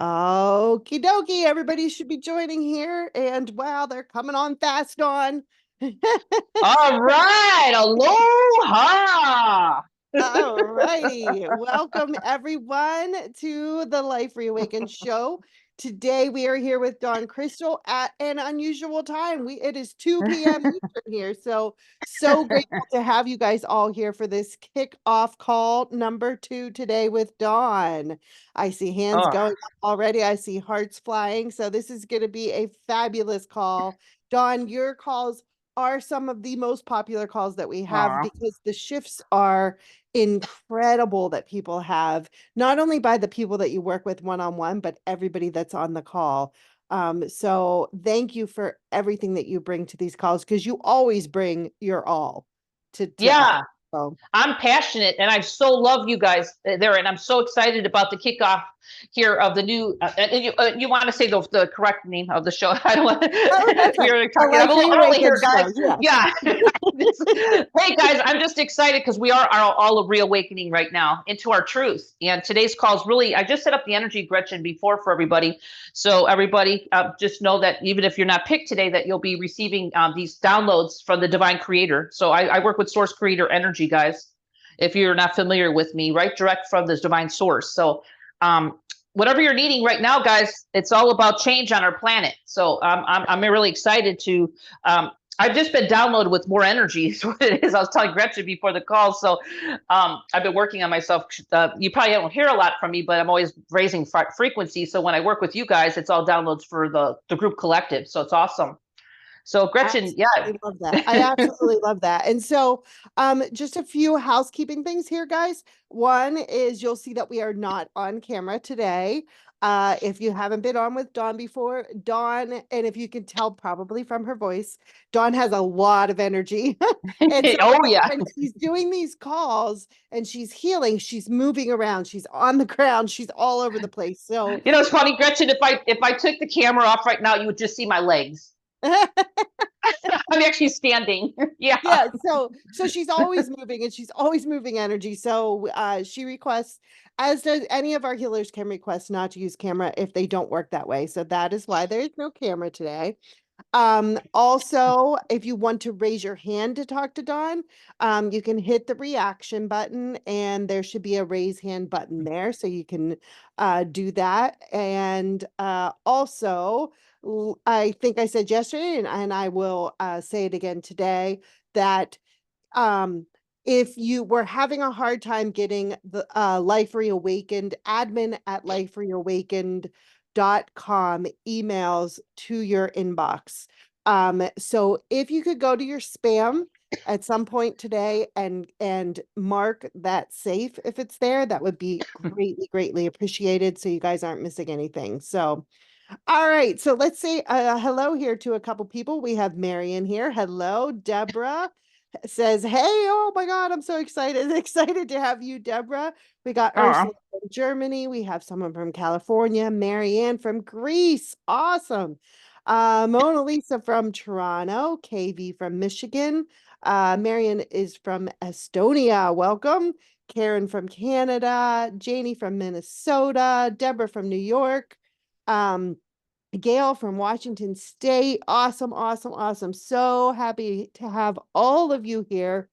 Okie dokie. Everybody should be joining here. And wow, they're coming on fast on. All right, aloha. All righty. Welcome everyone to the Life Reawaken Show. Today we are here with Dawn Krystal at an unusual time. It is 2 p.m. Eastern here. So grateful to have you guys all here for this kickoff call number 2 today with Dawn. I see hands Oh, going up already. I see hearts flying. So this is going to be a fabulous call. Dawn, your calls are some of the most popular calls that we have aw. because the shifts are incredible that people have, not only by the people that you work with one-on-one, but everybody that's on the call. So thank you for everything that you bring to these calls, because you always bring your all to us. Yeah, So I'm passionate and I so love you guys there. And I'm so excited about the kickoff here of the new, you want to say the correct name of the show. I don't want oh, that's we right. were The talking, I'm Life a little early Reawaken here, guys. Show. Yes. Yeah. Hey guys, I'm just excited because we are all reawakening right now into our truth. And today's call is really, I just set up the energy, Gretchen, before for everybody. So everybody, just know that even if you're not picked today, that you'll be receiving these downloads from the divine creator. So I work with source creator energy, guys. If you're not familiar with me, right, direct from this divine source. So whatever you're needing right now, guys, it's all about change on our planet. So I'm really excited to I've just been downloaded with more energy is what it is. I was telling Gretchen before the call. So I've been working on myself. You probably don't hear a lot from me, but I'm always raising frequency. So when I work with you guys, it's all downloads for the group collective. So it's awesome. So Gretchen, yeah. Absolutely love that. I absolutely love that. And so, just a few housekeeping things here, guys. One is you'll see that we are not on camera today. If you haven't been on with Dawn before, Dawn, and if you can tell probably from her voice, Dawn has a lot of energy. And so Oh yeah. when she's doing these calls and she's healing, she's moving around, she's on the ground, she's all over the place. So You know, it's funny, Gretchen, if I took the camera off right now, you would just see my legs. I'm actually standing. Yeah. yeah, so she's always moving and she's always moving energy. So she requests, as does any of our healers can request, not to use camera if they don't work that way. So that is why there's no camera today. Also, if you want to raise your hand to talk to Dawn, you can hit the reaction button and there should be a raise hand button there, so you can do that. And also, I think I said yesterday, and I will say it again today, that um, if you were having a hard time getting the Life Reawakened, admin at lifereawakened.com emails to your inbox. So if you could go to your spam at some point today and mark that safe if it's there, that would be greatly appreciated, so you guys aren't missing anything. So all right, so let's say hello here to a couple people. We have Marion here. Hello, Deborah says, "Hey, oh my God, I'm so excited! Excited to have you, Deborah." We got Oh, Ursula from Germany. We have someone from California. Marianne from Greece. Awesome. Mona Lisa from Toronto. KV from Michigan. Marion is from Estonia. Welcome. Karen from Canada. Janie from Minnesota. Deborah from New York. Um, Gail from Washington State. Awesome. So happy to have all of you here.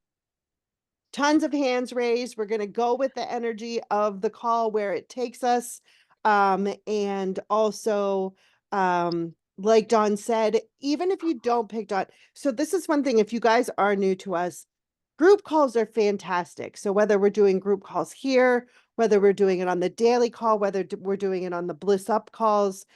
Tons of hands raised. We're going to go with the energy of the call where it takes us. And also, like Dawn said, even if you don't pick Dawn, so this is one thing, if you guys are new to us, group calls are fantastic. So whether we're doing group calls here, whether we're doing it on the daily call, whether we're doing it on the Bliss Up calls,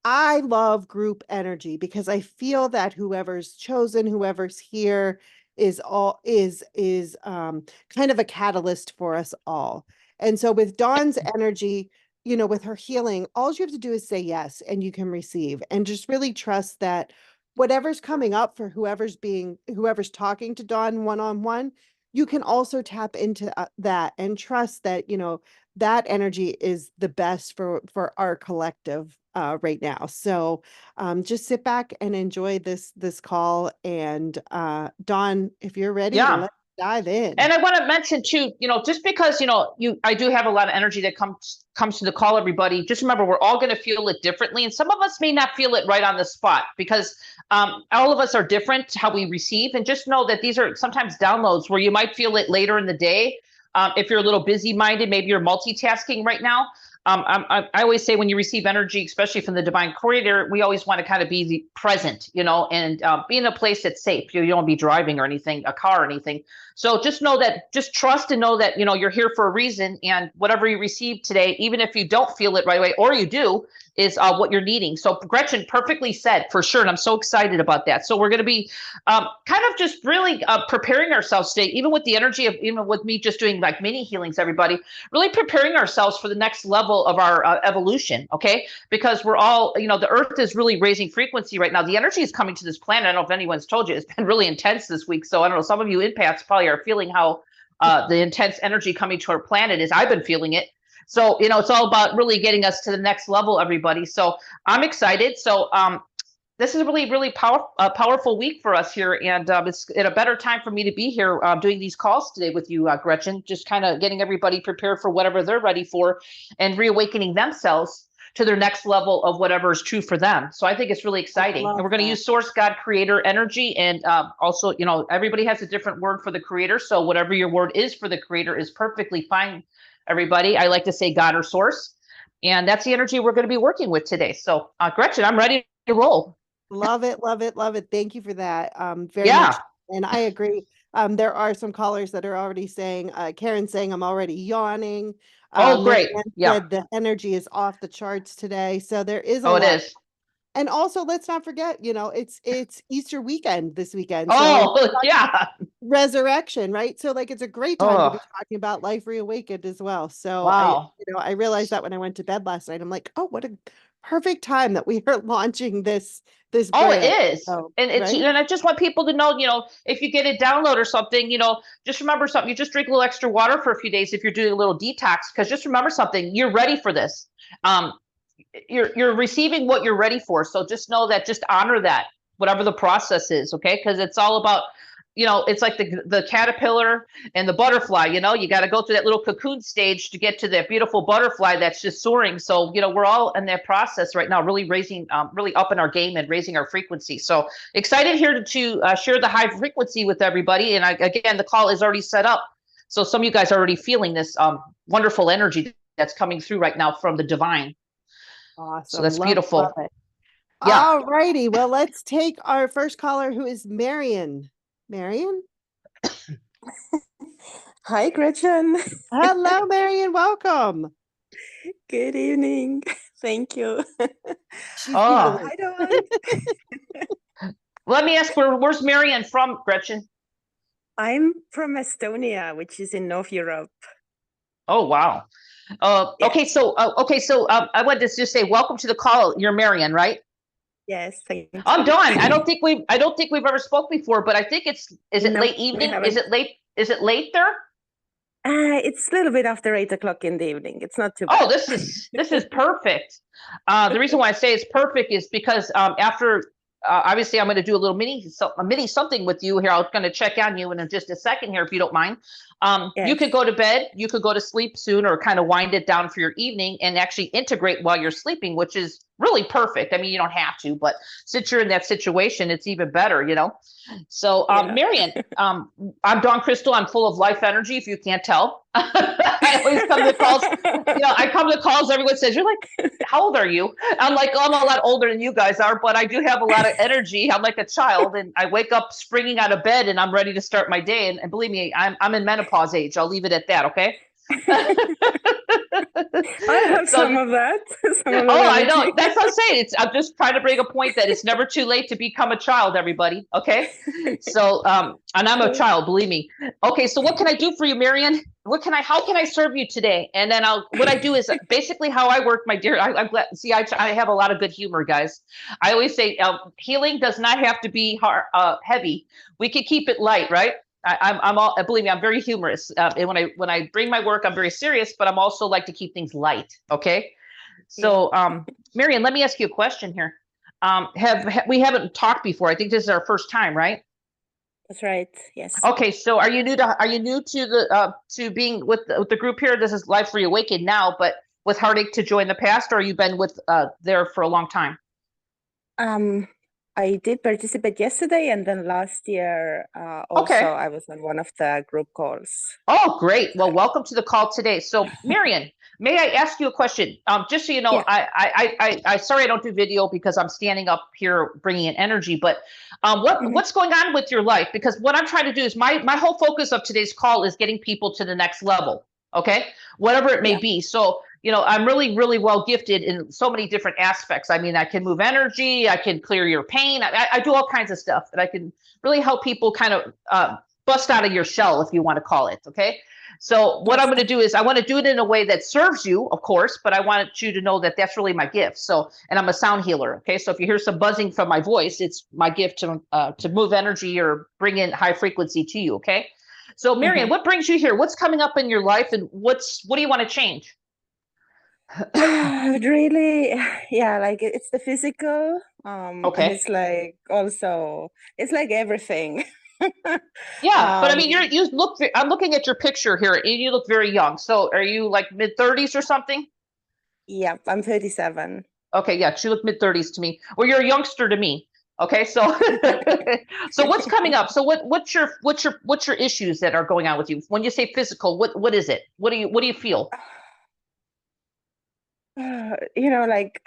I love group energy because I feel that whoever's chosen, whoever's here is kind of a catalyst for us all. And so with Dawn's energy, with her healing, all you have to do is say yes and you can receive, and just really trust that whatever's coming up for whoever's talking to Dawn one-on-one, you can also tap into that and trust that, that energy is the best for our collective right now. So just sit back and enjoy this call. And Dawn, if you're ready, yeah. dive in. And I want to mention too, just because, I do have a lot of energy that comes to the call, everybody. Just remember, we're all going to feel it differently. And some of us may not feel it right on the spot because all of us are different how we receive. And just know that these are sometimes downloads where you might feel it later in the day. If you're a little busy minded, maybe you're multitasking right now. I always say when you receive energy, especially from the divine creator, we always want to kind of be present, and be in a place that's safe. You don't be driving or anything, a car or anything. So just trust and know that, you're here for a reason, and whatever you receive today, even if you don't feel it right away, or you do, is what you're needing. So Gretchen perfectly said, for sure. And I'm so excited about that. So we're going to be kind of just really preparing ourselves today, even with the energy of, even with me just doing like mini healings, everybody, really preparing ourselves for the next level of our evolution. Okay. Because we're all, the earth is really raising frequency right now. The energy is coming to this planet. I don't know if anyone's told you, it's been really intense this week. So I don't know, some of you empaths probably are feeling how the intense energy coming to our planet is. I've been feeling it. So, it's all about really getting us to the next level, everybody. So I'm excited. So this is a really, really powerful week for us here. And it's at a better time for me to be here doing these calls today with you, Gretchen, just kind of getting everybody prepared for whatever they're ready for and reawakening themselves to their next level of whatever is true for them. So I think it's really exciting. And we're going to use source, God, creator energy. And also, everybody has a different word for the creator. So whatever your word is for the creator is perfectly fine, everybody. I like to say God or source. And that's the energy we're going to be working with today. So Gretchen, I'm ready to roll. Love it, love it, love it. Thank you for that. Very much. And I agree. There are some callers that are already saying, Karen saying, I'm already yawning. Oh, great. Yeah. Said the energy is off the charts today. So there is a lot. It is. And also, let's not forget, it's Easter weekend this weekend. Oh, so yeah. Resurrection, right? So like, it's a great time to be talking about Life Reawakened as well. So wow. I realized that when I went to bed last night, I'm like, oh, what a perfect time that we are launching this brand. Oh, it is. So, and it's, right? And I just want people to know, if you get a download or something, just remember something. You just drink a little extra water for a few days if you're doing a little detox, because just remember something, you're ready for this. You're receiving what you're ready for. So just know that, just honor that, whatever the process is. Okay. Because it's all about, it's like the caterpillar and the butterfly, you got to go through that little cocoon stage to get to that beautiful butterfly that's just soaring. So, we're all in that process right now, really raising, really upping our game and raising our frequency. So excited here to share the high frequency with everybody. And again, the call is already set up. So some of you guys are already feeling this wonderful energy that's coming through right now from the divine. Awesome. So that's beautiful. Love it. Yeah. All righty. Well, let's take our first caller, who is Marion. Marion? Hi, Gretchen. Hello, Marion. Welcome. Good evening. Thank you. Hi, let me ask, where's Marion from, Gretchen? I'm from Estonia, which is in North Europe. Oh, wow. Yeah. Okay, so I wanted to just say welcome to the call. You're Marion, right? Yes, thank you. I'm Dawn. I don't think we've ever spoke before, but I think is it late evening? Is it late there? It's a little bit after 8 o'clock in the evening. It's not too bad. Oh, this is perfect. The reason why I say it's perfect is because after obviously I'm going to do a little mini something with you here. I'm going to check on you in just a second here, if you don't mind. Yes. You could go to bed, you could go to sleep soon, or kind of wind it down for your evening and actually integrate while you're sleeping, which is really perfect. I mean, you don't have to, but since you're in that situation, it's even better, So, Marion, I'm Dawn Krystal. I'm full of life energy, if you can't tell. I always come to calls. I come to calls. Everyone says, "You're like, how old are you?" I'm like, "I'm a lot older than you guys are, but I do have a lot of energy. I'm like a child, and I wake up springing out of bed, and I'm ready to start my day. And believe me, I'm in menopause age. I'll leave it at that. Okay." I have some of that. I know. That's what I'm saying. I'm just trying to bring a point that it's never too late to become a child, everybody. Okay. So, and I'm a child, believe me. Okay. So what can I do for you, Marion? How can I serve you today? And then what I do is basically how I work, my dear. I'm glad. See, I have a lot of good humor, guys. I always say healing does not have to be hard, heavy. We can keep it light, right? Believe me, I'm very humorous. And when I bring my work, I'm very serious, but I'm also like to keep things light. Okay. So, Marion, let me ask you a question here. We haven't talked before. I think this is our first time, right? That's right. Yes. Okay, so are you new to the to being with the group here? This is Life Reawaken now, but with Heartache to Join the Past, or you been with there for a long time? I did participate yesterday, and then last year also Okay. I was on one of the group calls. Oh, great. Well, welcome to the call today. So, Marion, may I ask you a question? Just so you know, Yeah. I sorry I don't do video because I'm standing up here bringing in energy. But what's going on with your life? Because what I'm trying to do is my whole focus of today's call is getting people to the next level. Okay, whatever it may Yeah. be. So, I'm really, really well gifted in so many different aspects. I mean, I can move energy, I can clear your pain, I do all kinds of stuff that I can really help people kind of bust out of your shell, if you want to call it. Okay. So what I'm going to do is I want to do it in a way that serves you, of course, but I want you to know that that's really my gift. So, and I'm a sound healer. Okay. So if you hear some buzzing from my voice, it's my gift to move energy or bring in high frequency to you. Okay. So Marion, what brings you here? What's coming up in your life, and what do you want to change? Really, yeah, like it's the physical. And Okay. it's like also it's like everything. Yeah, but I mean, you look. I'm looking at your picture here, and you look very young. So, are you like mid-30s or something? Yeah, I'm 37. Okay, yeah, you look mid-30s to me. Well, you're a youngster to me. Okay, so so what's coming up? So what's your issues that are going on with you? When you say physical, what is it? What do you feel? Like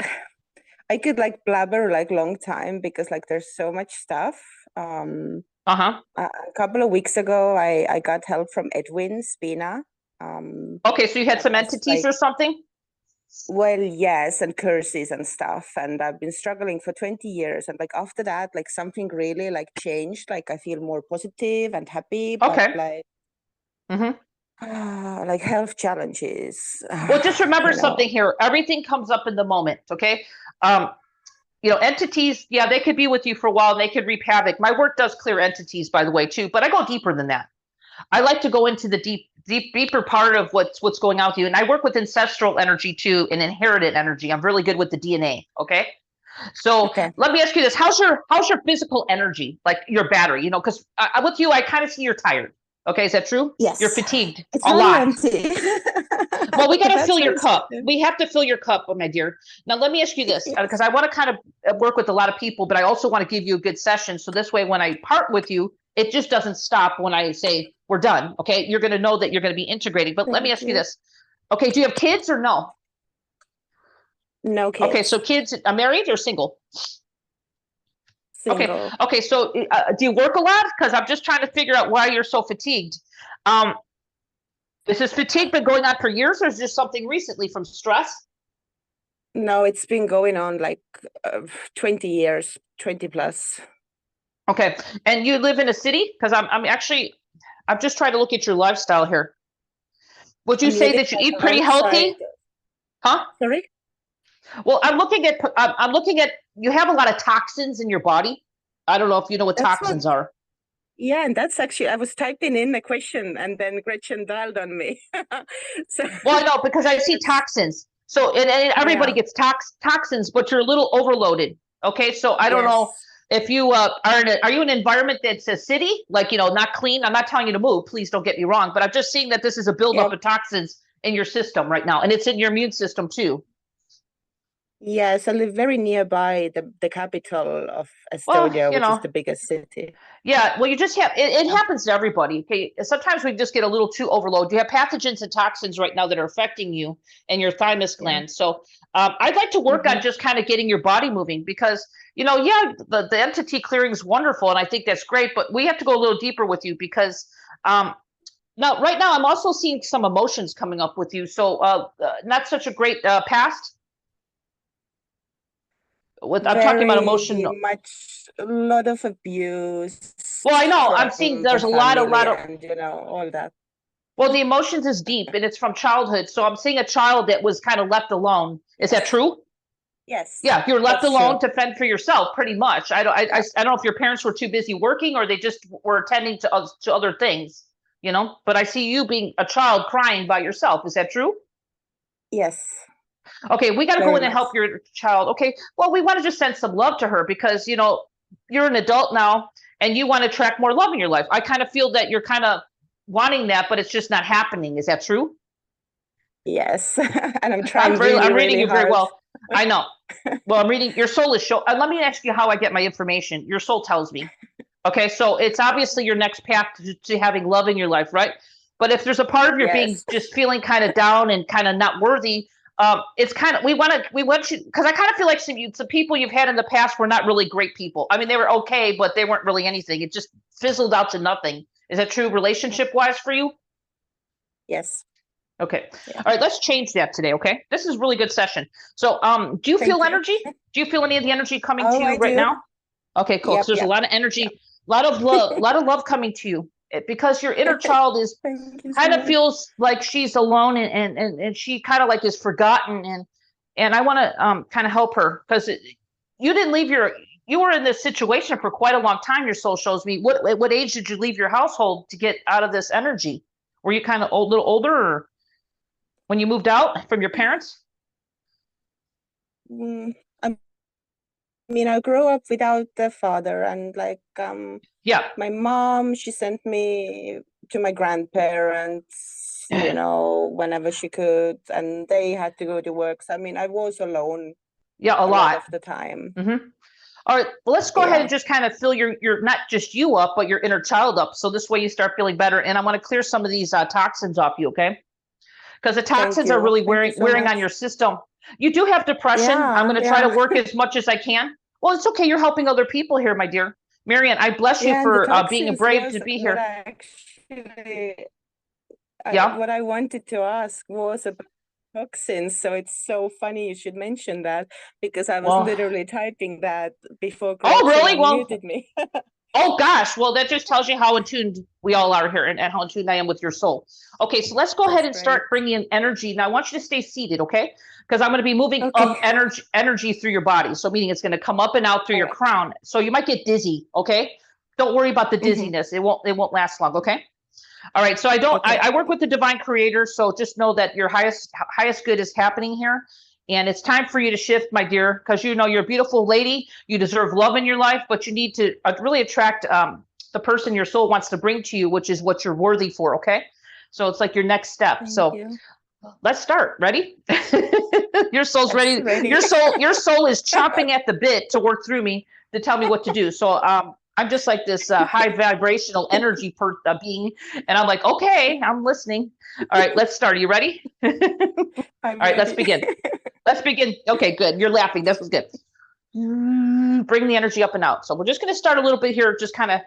I could like blabber like long time because like there's so much stuff. Uh-huh. A couple of weeks ago, I got help from Edwin Spina. Okay, so you had that some was, entities like, or something? well, yes, and curses and stuff. And I've been struggling for 20 years. And like after that, like something really like changed. Like I feel more positive and happy, but Okay. like Mm-hmm. like health challenges. Well, just remember you know. something here. Everything comes up in the moment, okay? Entities, yeah, they could be with you for a while and they could reap havoc. My work does clear entities, by the way, too, but I go deeper than that. I like to go into the deeper part of what's going on with you. And I work with ancestral energy too and inherited energy. I'm really good with the DNA. Okay. So Okay. let me ask you this. How's your physical energy, like your battery, because with you, I kind of see you're tired. Okay. Is that true? Yes. You're fatigued It's a very lot. empty. Well, we got to That's fill your very cup. sensitive. We have to fill your cup, my dear. Now, let me ask you this, Yes. because I want to kind of work with a lot of people, but I also want to give you a good session. So this way, when I part with you, it just doesn't stop when I say we're done. Okay. You're going to know that you're going to be integrating. But let me ask you this. Okay. Do you have kids or no? No kids. Okay. So kids are married or single? Single. Okay. So do you work a lot? Because I'm just trying to figure out why you're so fatigued. Is this fatigue been going on for years, or is this something recently from stress? No, it's been going on like 20 years, 20 plus. Okay. And you live in a city? Because I'm just trying to look at your lifestyle here. Would you say that you eat pretty healthy? Huh? Sorry? Well, I'm looking at you have a lot of toxins in your body. I don't know if you know what toxins are. Yeah, and that's actually, I was typing in a question and then Gretchen dialed on me. Well, I know, because I see toxins. So, and everybody gets toxins, but you're a little overloaded. Okay. So I don't know if you are you in an environment that's a city, like, not clean? I'm not telling you to move. Please don't get me wrong, but I'm just seeing that this is a buildup of toxins in your system right now. And it's in your immune system too. Yes, I live very nearby the capital of Estonia, which is the biggest city. Yeah, well, you just have it happens to everybody. Okay, sometimes we just get a little too overloaded. You have pathogens and toxins right now that are affecting you and your thymus gland. So I'd like to work on just kind of getting your body moving, because the entity clearing is wonderful, and I think that's great. But we have to go a little deeper with you, because right now I'm also seeing some emotions coming up with you. So not such a great past. I'm talking about emotional. A lot of abuse. Well, I know. I'm seeing there's a lot of, and, all that. Well, the emotions is deep, and it's from childhood. So I'm seeing a child that was kind of left alone. Is that true? Yes. Yeah, you're left alone to fend for yourself, pretty much. I don't know if your parents were too busy working, or they just were attending to other things, But I see you being a child crying by yourself. Is that true? Yes. Okay, we got to go in and help your child. Okay, well, we want to just send some love to her, because you're an adult now, and you want to attract more love in your life. I kind of feel that you're kind of wanting that, but it's just not happening. Is that true? Yes. And I'm trying I'm reading really you very hard. well. I know. Well, I'm reading your soul is show. Let me ask you how I get my information. Your soul tells me. Okay, so it's obviously your next path to having love in your life, right? But if there's a part of your being Yes. just feeling kind of down and kind of not worthy, it's kind of we want you, because I kind of feel like some people you've had in the past were not really great people. I mean, they were okay, but they weren't really anything. It just fizzled out to nothing. Is that true relationship wise for you? Yes. Okay. Yeah. All right, let's change that today, okay? This is a really good session. So, do you Thank feel you. energy? Do you feel any of the energy coming Oh, to you I right do. now? Okay, cool. Yep, So there's a yep, lot of energy, yep. a lot of love, a lot of love coming to you because your inner child is Thank you so kind of much. feels like she's alone and she kind of like is forgotten and I want to kind of help her because you didn't leave you were in this situation for quite a long time. Your soul shows me. What age did you leave your household to get out of this energy? Were you kind of a little older or when you moved out from your parents? I mean, I grew up without the father, and like Yeah. my mom, she sent me to my grandparents, you know, whenever she could, and they had to go to work. So I mean, I was alone Yeah, a a lot lot. of the time. Mm-hmm. All right, well, let's go ahead Yeah. and just kind of fill your not just you up, but your inner child up. So this way you start feeling better. And I want to clear some of these toxins off you, okay? Because the Thank toxins are you. really Thank you so wearing on much. your system. You do have depression. I'm going to try to Yeah. work as much as I can. Well, it's okay. You're helping other people here, my dear. Marianne, I bless you Yeah, and the for being toxins brave to was be what here. I actually, Yeah. what I wanted to ask was about toxins. So it's so funny you should mention that because I was Well, literally typing that before oh, Gretchen really? Well, unmuted me. oh gosh, well that just tells you how in tuned we all are here and how in tune I am with your soul. Okay, so let's go ahead That's and great. start bringing in energy. Now I want you to stay seated, okay? Because I'm going to be moving Okay. up energy through your body. So meaning it's going to come up and out through All your right. crown. So you might get dizzy, okay? Don't worry about the Mhm. dizziness. It won't last long, okay? All right, so Okay. I work with the divine creator, so just know that your highest good is happening here. And it's time for you to shift, my dear, because you know you're a beautiful lady. You deserve love in your life, but you need to really attract the person your soul wants to bring to you, which is what you're worthy for, okay? So it's like your next step. Thank So you. let's start. Ready? Your soul's Yes, ready. ready. Your soul is chomping at the bit to work through me to tell me what to do. So I'm just like this high vibrational energy being, and I'm like, okay, I'm listening. All right, let's start. Are you ready? I'm All right, let's ready. begin. Let's begin. Okay, good. You're laughing. This was good. Bring the energy up and out. So we're just going to start a little bit here, just kind of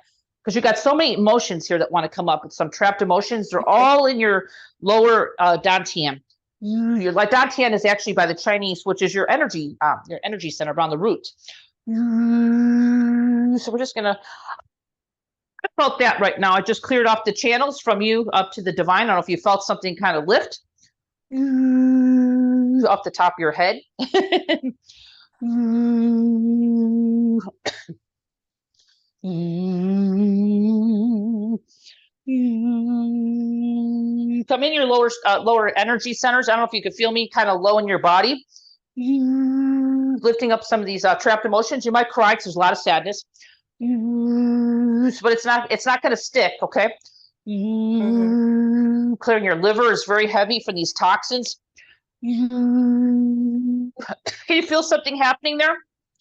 because you got so many emotions here that want to come up. With some trapped emotions. They're Okay. all in your lower dantian. Your dantian is actually by the Chinese, which is your energy center around the root. So we're just going to felt that right now. I just cleared off the channels from you up to the divine. I don't know if you felt something kind of lift off the top of your head. Come in your lower energy centers. I don't know if you could feel me kind of low in your body. Lifting up some of these trapped emotions. You might cry because there's a lot of sadness. But it's not going to stick, okay? Mhm. Clearing your liver is very heavy from these toxins. Can you feel something happening there,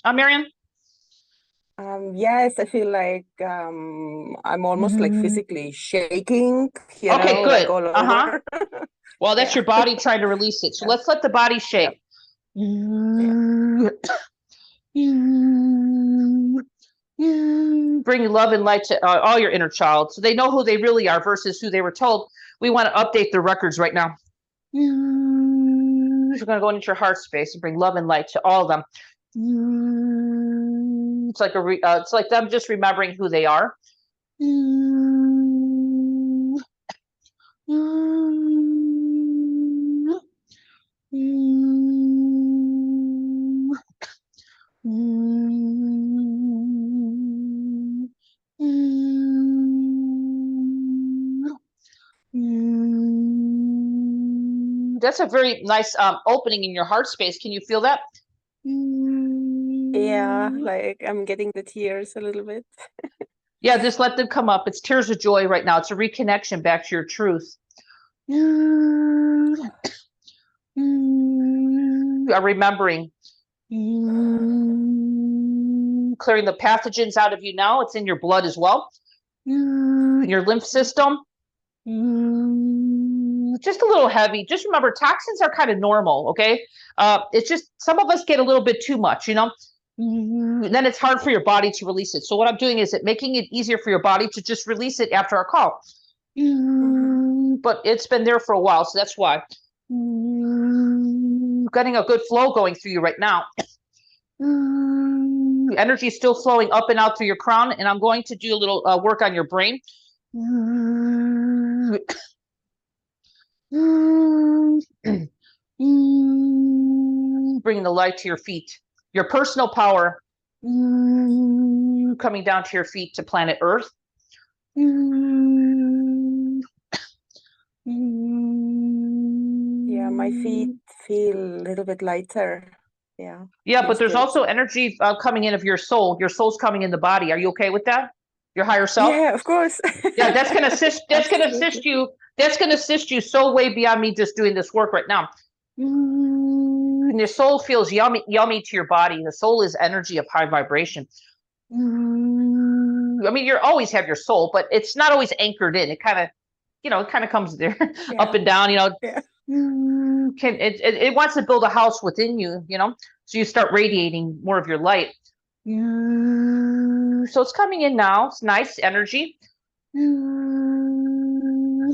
Marianne? Yes, I feel like I'm almost like physically shaking, you Okay, know, good. like all over. Well, that's Yeah. your body trying to release it. So Yeah. let's let the body shake. Bring love and light to all your inner child so they know who they really are versus who they were told. We want to update their records right now. We're going to go into your heart space and bring love and light to all of them. It's like it's like them just remembering who they are. That's a very nice opening in your heart space. Can you feel that? Yeah, like I'm getting the tears a little bit. Yeah, just let them come up. It's tears of joy right now. It's a reconnection back to your truth. Remembering. Clearing the pathogens out of you now. It's in your blood as well. Your lymph system. Just a little heavy. Just remember, toxins are kind of normal, okay? It's just some of us get a little bit too much, you know? And then it's hard for your body to release it. So what I'm doing is making it easier for your body to just release it after our call. But it's been there for a while, so that's why. Getting a good flow going through you right now. Energy is still flowing up and out through your crown, and I'm going to do a little work on your brain. Bringing the light to your feet. Your personal power coming down to your feet to planet Earth. Yeah, my feet feel a little bit lighter. Yeah. Yeah, but there's good. also energy coming in of your soul. Your soul's coming in the body. Are you okay with that? Your higher self? Yeah, of course. Yeah, that's gonna assist. That's gonna assist you. That's gonna assist you so way beyond me just doing this work right now. And your soul feels yummy to your body. The soul is energy of high vibration. I mean, you always have your soul, but it's not always anchored in. It kind of, it kind of comes there up and down, Yeah. It wants to build a house within you, so you start radiating more of your light. So it's coming in now. It's nice energy.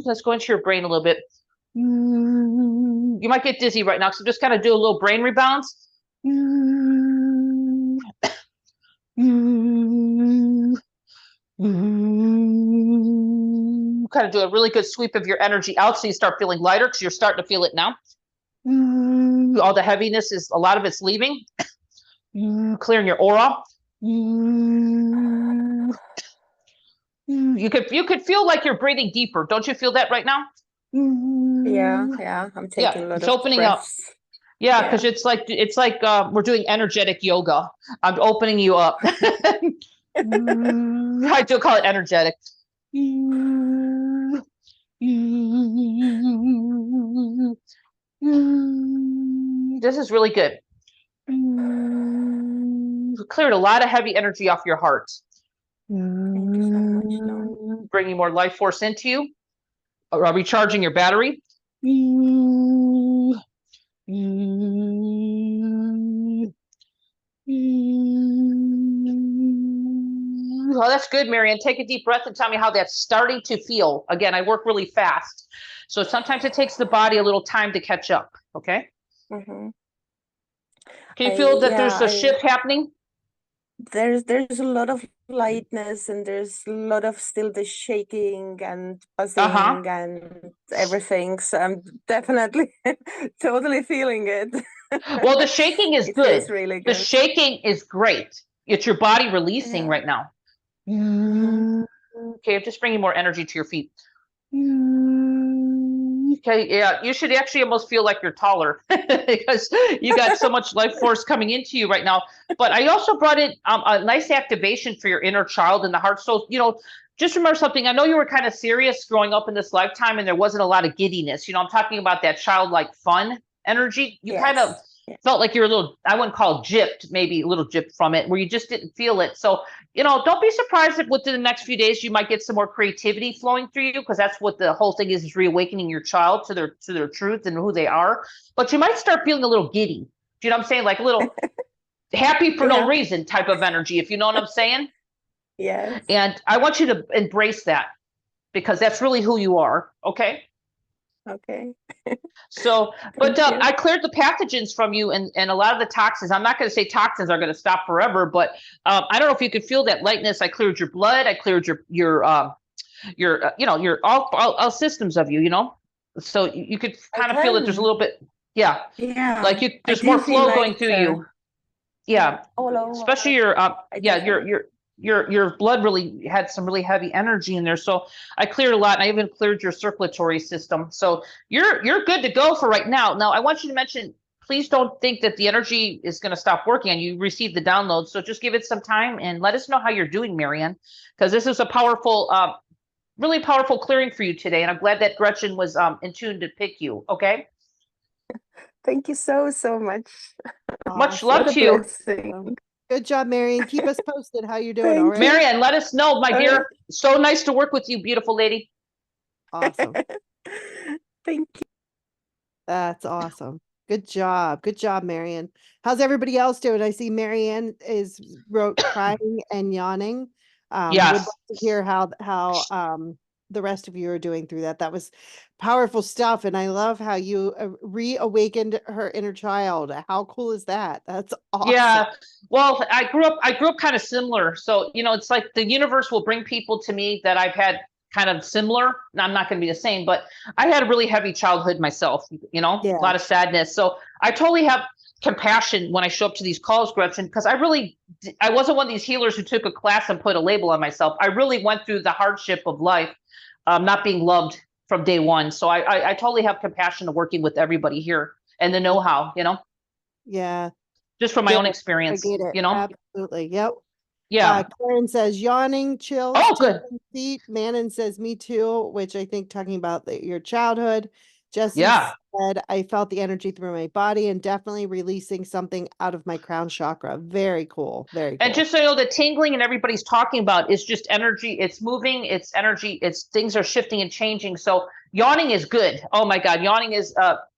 Let's go into your brain a little bit. You might get dizzy right now, so just kind of do a little brain rebalance. Kind of do a really good sweep of your energy out so you start feeling lighter, because you're starting to feel it now. All the heaviness a lot of it's leaving. Clearing your aura. You could feel like you're breathing deeper. Don't you feel that right now? Yeah. I'm taking a lot it's of opening breaths. up. Yeah, because it's like we're doing energetic yoga. I'm opening you up. I do call it energetic. This is really good. Cleared a lot of heavy energy off your heart. Thank you so much, Dawn. Bringing more life force into you. Recharging your battery. Oh, that's good, Marianne. Take a deep breath and tell me how that's starting to feel. Again, I work really fast, so sometimes it takes the body a little time to catch up. Okay. Can you feel that there's a shift happening? There's a lot of lightness, and there's a lot of still the shaking and buzzing and everything. So I'm definitely totally feeling it. Well, the shaking is good. Feels really good. The shaking is great. It's your body releasing right now. Okay, I'm just bringing more energy to your feet. Okay, yeah, you should actually almost feel like you're taller because you got so much life force coming into you right now. But I also brought in a nice activation for your inner child and the heart. So, just remember something. I know you were kind of serious growing up in this lifetime and there wasn't a lot of giddiness. I'm talking about that childlike fun energy. You kind of felt like you're a little, I wouldn't call it gypped, maybe a little gypped from it, where you just didn't feel it. So, don't be surprised if within the next few days you might get some more creativity flowing through you, because that's what the whole thing is reawakening your child to their truth and who they are. But you might start feeling a little giddy. Do you know what I'm saying? Like a little happy for no reason type of energy, if you know what I'm saying? Yes. And I want you to embrace that, because that's really who you are. Okay. Okay. So, but I cleared the pathogens from you and a lot of the toxins. I'm not going to say toxins are going to stop forever, but I don't know if you could feel that lightness. I cleared your blood. I cleared your all systems of you, so you could kind of feel that there's a little bit. Yeah. Like there's more flow going through you. Yeah. Especially your blood really had some really heavy energy in there. So I cleared a lot, and I even cleared your circulatory system. So you're good to go for right now. Now I want you to mention please don't think that the energy is going to stop working and you receive the download. So just give it some time and let us know how you're doing, Marianne, because this is a powerful, really powerful clearing for you today. And I'm glad that Gretchen was in tune to pick you. Okay. Thank you so much. Much Awesome. love What a to you. blessing. Good job, Marianne. Keep us posted how you're doing. All Thank right. you. Marianne, let us know, my All dear. right. So nice to work with you, beautiful lady. Awesome. Thank you. That's awesome. Good job. Good job, Marianne. How's everybody else doing? I see Marianne wrote crying and yawning. Would Yes. love to hear how the rest of you are doing through that. That was powerful stuff. And I love how you reawakened her inner child. How cool is that? That's awesome. Yeah. Well, I grew up kind of similar. So, you know, it's like the universe will bring people to me that I've had kind of similar. I'm not going to be the same, but I had a really heavy childhood myself, you know, Yeah. a lot of sadness. So I totally have compassion when I show up to these calls, Gretchen, because I wasn't one of these healers who took a class and put a label on myself. I really went through the hardship of life, not being loved from day one. So I totally have compassion to working with everybody here and the know-how, you know? Yeah. Just from my Yeah, own experience, I get it. you know? Absolutely. Yep. Yeah. Karen says yawning, chills, Oh, good. tingling feet. Manon says me too, which I think talking about your childhood. Jesse Yeah. said I felt the energy through my body and definitely releasing something out of my crown chakra. Very cool. Very cool. And just so you know, the tingling and everybody's talking about is just energy. It's moving. It's energy. It's things are shifting and changing. So yawning is good. Oh my God, yawning is.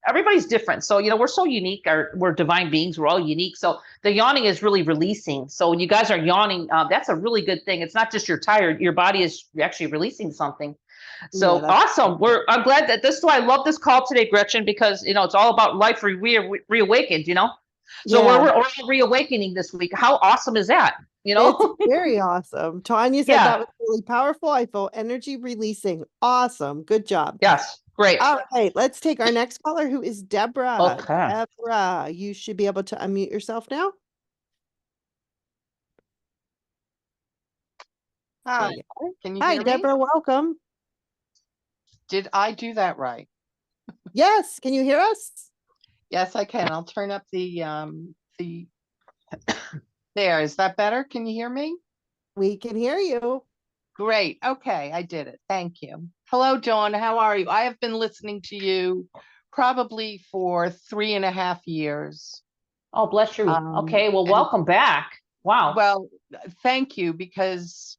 Everybody's different. So you know, we're so unique. We're divine beings. We're all unique. So the yawning is really releasing. So when you guys are yawning, that's a really good thing. It's not just you're tired. Your body is actually releasing something. So Yeah, awesome. I'm glad that this is why I love this call today, Gretchen, because you know it's all about life reawakened. You know. So yeah. we're all reawakening this week. How awesome is that? You know? It's very awesome. Tanya said that was really powerful. I feel energy releasing. Awesome. Good job. Yes. Great. All right, let's take our next caller, who is Deborah. Okay. Deborah, you should be able to unmute yourself now. Hi, can you Hi, hear me? Deborah, welcome. Did I do that right? Yes, can you hear us? Yes, I can. I'll turn up the there. Is that better? Can you hear me? We can hear you. Great. Okay, I did it. Thank you. Hello, Dawn. How are you? I have been listening to you probably for 3.5 years. Oh, bless you. Okay. Well, welcome back. Wow. Well, thank you, because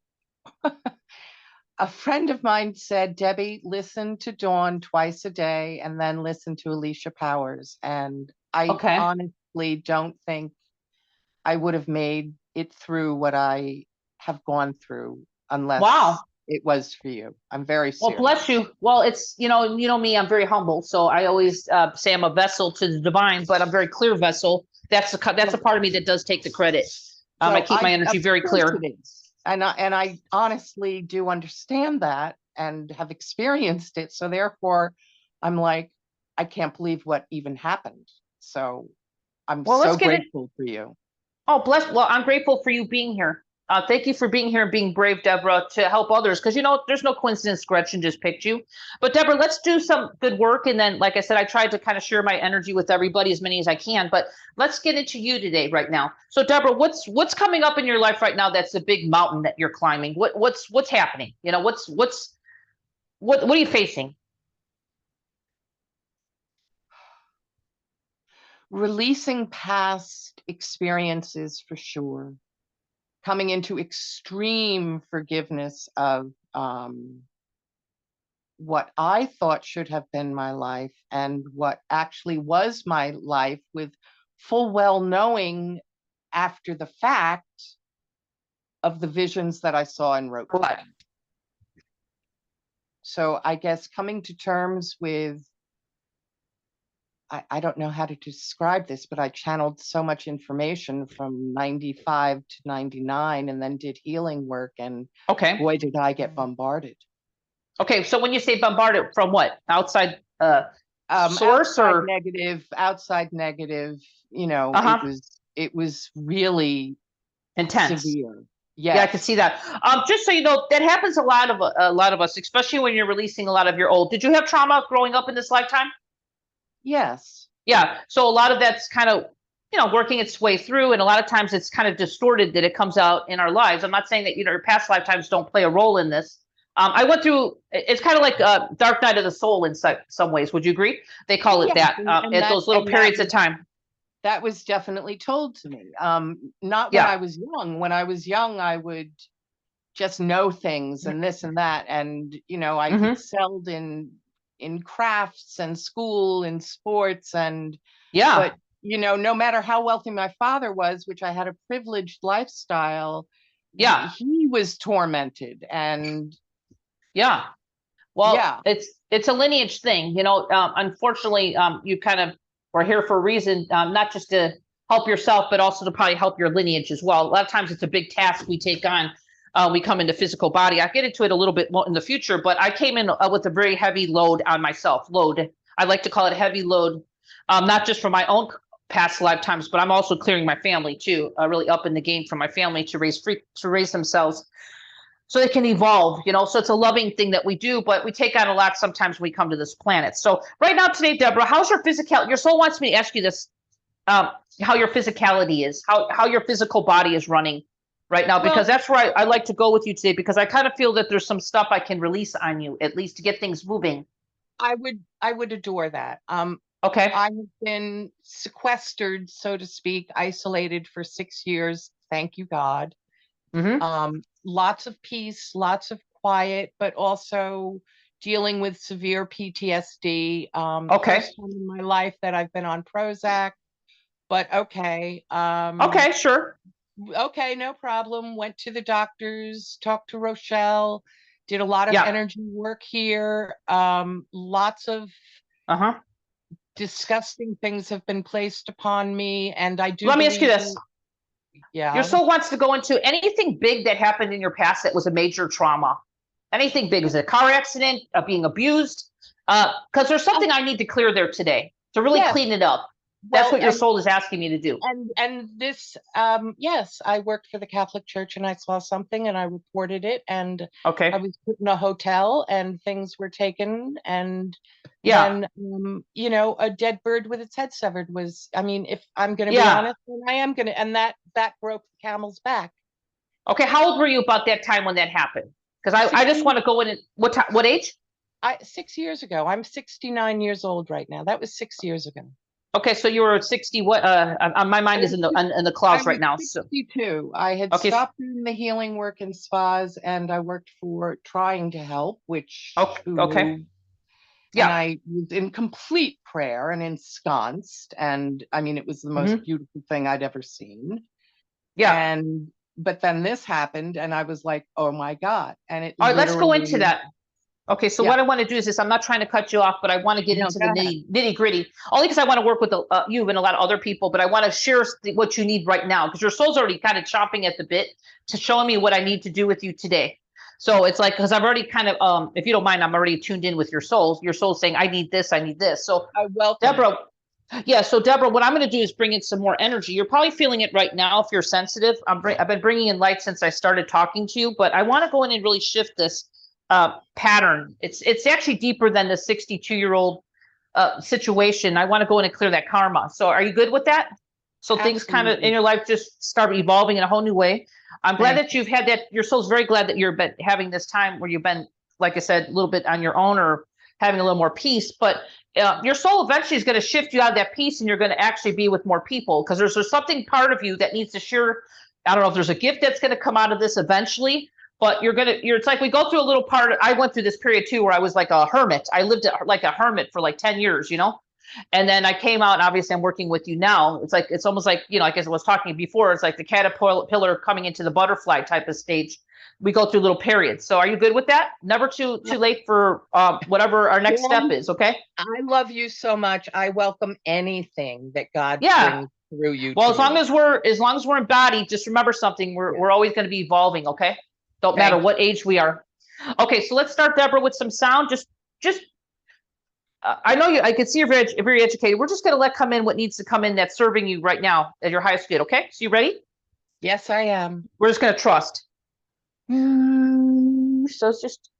a friend of mine said, Debbie, listen to Dawn twice a day and then listen to Alicia Powers. And I honestly don't think I would have made it through what I have gone through unless it was for you. I'm very serious. Well, bless you. Well, it's, you know me, I'm very humble. So I always say I'm a vessel to the divine, but I'm a very clear vessel. That's a part of me that does take the credit. I keep my energy very clear. And I honestly do understand that and have experienced it. So therefore, I'm like, I can't believe what even happened. So I'm so grateful for you. Oh, bless. Well, I'm grateful for you being here. Thank you for being here and being brave, Deborah, to help others. Because, you know, there's no coincidence Gretchen just picked you. But, Deborah, let's do some good work. And then, like I said, I tried to kind of share my energy with everybody, as many as I can. But let's get into you today, right now. So, Deborah, what's coming up in your life right now that's a big mountain that you're climbing? What's happening? You know, what are you facing? Releasing past experiences, for sure. Coming into extreme forgiveness of what I thought should have been my life and what actually was my life, with full well knowing after the fact of the visions that I saw and wrote. Right. So I guess coming to terms with, I don't know how to describe this, but I channeled so much information from 95 to 99 and then did healing work. And boy, did I get bombarded. Okay. So when you say bombarded, from what? Outside source, outside or outside negative, you know, it was really intense. Severe. Yeah, I can see that. Just so you know, that happens a lot of us, especially when you're releasing a lot of your old. Did you have trauma growing up in this lifetime? Yes. Yeah. So a lot of that's kind of, working its way through. And a lot of times it's kind of distorted that it comes out in our lives. I'm not saying that, your past lifetimes don't play a role in this. I went through, it's kind of like Dark Night of the Soul in some ways. Would you agree? They call it that at those little periods of time. That was definitely told to me. Not when I was young. When I was young, I would just know things and this and that. And, I excelled in crafts and school and sports and, but, no matter how wealthy my father was, which I had a privileged lifestyle, he was tormented and. Well, it's a lineage thing, unfortunately, you kind of are here for a reason, not just to help yourself, but also to probably help your lineage as well. A lot of times it's a big task we take on. We come into physical body. I'll get into it a little bit more in the future, but I came in with a very heavy load on myself. I like to call it a heavy load, not just for my own past lifetimes, but I'm also clearing my family too, really up in the game for my family to raise themselves so they can evolve, so it's a loving thing that we do, but we take on a lot sometimes when we come to this planet. So right now today, Deborah, how's your physical, your soul wants me to ask you this, how your physicality is, how your physical body is running right now, because that's where I like to go with you today, because I kind of feel that there's some stuff I can release on you, at least to get things moving. I would adore that. Okay. I have been sequestered, so to speak, isolated for 6 years. Thank you, God. Lots of peace, lots of quiet, but also dealing with severe PTSD. First time in my life that I've been on Prozac, but okay. Okay, sure. Okay, no problem. Went to the doctors, talked to Rochelle, did a lot of energy work here. Lots of disgusting things have been placed upon me, and I do. Let me ask you this. Yeah. Your soul wants to go into anything big that happened in your past that was a major trauma. Anything big, is it a car accident, being abused? Because there's something I need to clear there today to really clean it up. That's what your soul is asking me to do. And this, yes, I worked for the Catholic Church and I saw something and I reported it, and I was put in a hotel and things were taken, and then, a dead bird with its head severed was, if I'm going to be honest, and I am going to, and that broke the camel's back. Okay. How old were you about that time when that happened? Because I just want to go in, what age? 6 years ago. I'm 69 years old right now. That was 6 years ago. Okay, so you were 60. What? My mind is in the clouds right now. 62. I had stopped doing the healing work in spas, and I worked for Trying to Help, which and I was in complete prayer and ensconced, and it was the most beautiful thing I'd ever seen. Yeah. But then this happened, and I was like, oh my God! And it. All right, let's go into that. Okay, so what I want to do is this. I'm not trying to cut you off, but I want to get into the nitty gritty, only because I want to work with you and a lot of other people, but I want to share what you need right now, because your soul's already kind of chomping at the bit to showing me what I need to do with you today. So it's like, because I've already kind of, if you don't mind, I'm already tuned in with your soul. Your soul's saying, I need this, I need this. So Deborah, so Deborah, what I'm going to do is bring in some more energy. You're probably feeling it right now if you're sensitive. I've been bringing in light since I started talking to you, but I want to go in and really shift this pattern. It's actually deeper than the 62-year-old situation. I want to go in and clear that karma. So are you good with that? So Absolutely. Things kind of in your life just start evolving in a whole new way. I'm glad that you've had that. Your soul's very glad that you're having this time where you've been, like I said, a little bit on your own or having a little more peace. But your soul eventually is going to shift you out of that peace, and you're going to actually be with more people, because there's something part of you that needs to share. I don't know if there's a gift that's going to come out of this eventually. But it's like we go through a little part. I went through this period too, where I was like a hermit. I lived like a hermit for like 10 years, and then I came out, and obviously I'm working with you now. It's almost like, like as I was talking before, it's like the caterpillar coming into the butterfly type of stage. We go through little periods. So are you good with that? Never too late for whatever our next step is. Okay. I love you so much. I welcome anything that God brings through you. Well, as long as we're embodied, just remember something. We're always going to be evolving. Okay. Don't matter what age we are. Okay, so let's start, Deborah, with some sound. Just. I know you. I can see you're very educated. We're just going to let come in what needs to come in that's serving you right now at your highest good. Okay, so you ready? Yes, I am. We're just going to trust. So it's just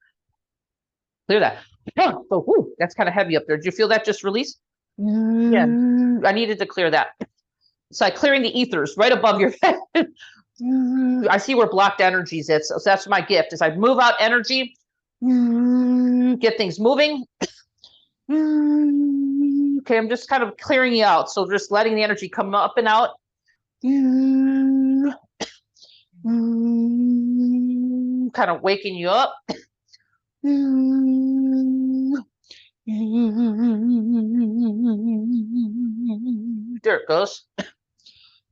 clear that. So, that's kind of heavy up there. Did you feel that just release? Yeah. I needed to clear that. It's like clearing the ethers right above your head. I see where blocked energies is. So that's my gift, is I move out energy, get things moving. Okay, I'm just kind of clearing you out. So just letting the energy come up and out. Kind of waking you up. There it goes.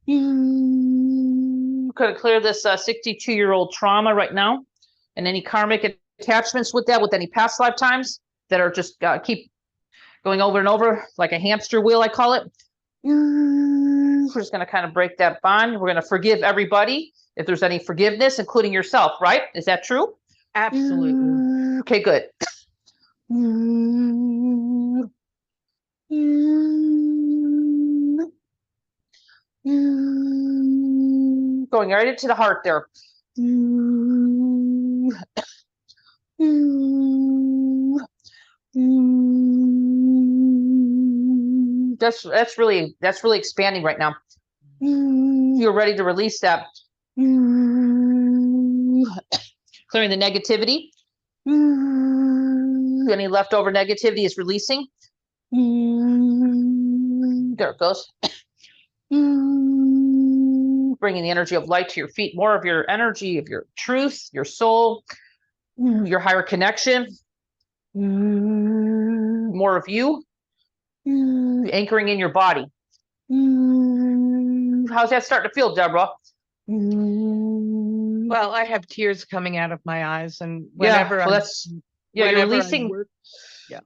Going to clear this 62-year-old trauma right now, and any karmic attachments with that, with any past lifetimes that are just keep going over and over like a hamster wheel, I call it. We're just going to kind of break that bond. We're going to forgive everybody if there's any forgiveness, including yourself, right? Is that true? Absolutely. Okay, good. Going right into the heart there. That's really expanding right now. You're ready to release that. Clearing the negativity. Any leftover negativity is releasing. There it goes. Bringing the energy of light to your feet, more of your energy, of your truth, your soul, your higher connection, more of you, anchoring in your body. How's that starting to feel, Deborah? Well, I have tears coming out of my eyes, and whenever you're releasing. Yeah.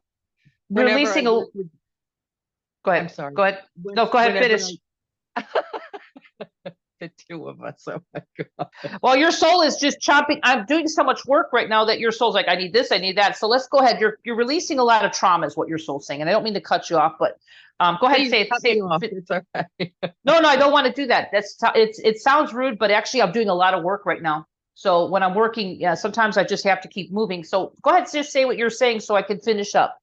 Releasing a. Go ahead. I'm sorry. Go ahead. No, go ahead. Finish. The two of us. Oh my God. Well, your soul is just chomping. I'm doing so much work right now that your soul's like, I need this, I need that. So let's go ahead. You're releasing a lot of trauma, is what your soul's saying. And I don't mean to cut you off, but go ahead and say it. It's okay. No, I don't want to do that. It sounds rude, but actually I'm doing a lot of work right now. So when I'm working, sometimes I just have to keep moving. So go ahead, just say what you're saying so I can finish up.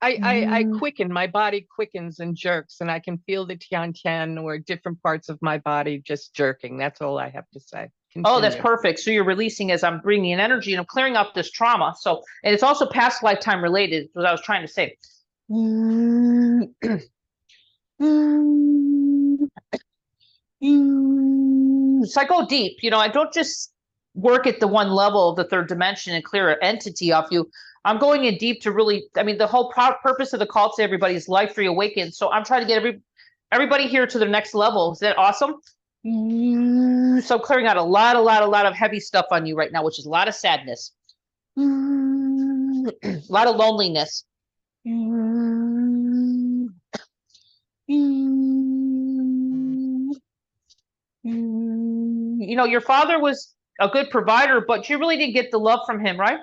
I quicken, my body quickens and jerks, and I can feel the tian or different parts of my body just jerking. That's all I have to say. Continue. Oh, that's perfect. So you're releasing as I'm bringing in energy, and I'm clearing up this trauma. So, and it's also past lifetime related, what I was trying to say. So I go deep, I don't just work at the one level of the third dimension and clear an entity off you. I'm going in deep to really, the whole purpose of the call to everybody is Life Reawaken. So I'm trying to get everybody here to their next level. Is that awesome? So I'm clearing out a lot of heavy stuff on you right now, which is a lot of sadness, a lot of loneliness. Your father was a good provider, but you really didn't get the love from him, right?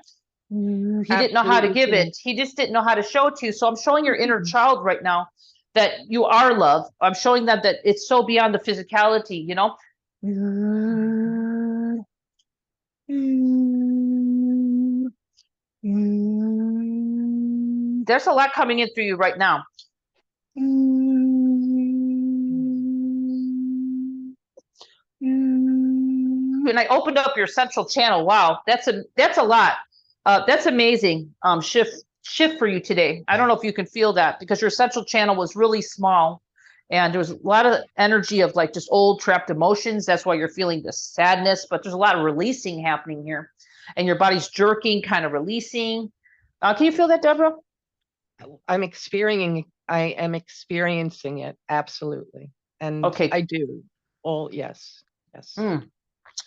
He didn't know how to give it. He just didn't know how to show it to you. So I'm showing your inner child right now that you are love. I'm showing them that it's so beyond the physicality, There's a lot coming in through you right now. And I opened up your central channel. Wow, that's a lot. That's amazing. Shift for you today. I don't know if you can feel that, because your central channel was really small, and there was a lot of energy of like just old trapped emotions. That's why you're feeling the sadness, but there's a lot of releasing happening here, and your body's jerking, kind of releasing. Can you feel that, Deborah? I am experiencing it, absolutely. And okay, I do. Yes.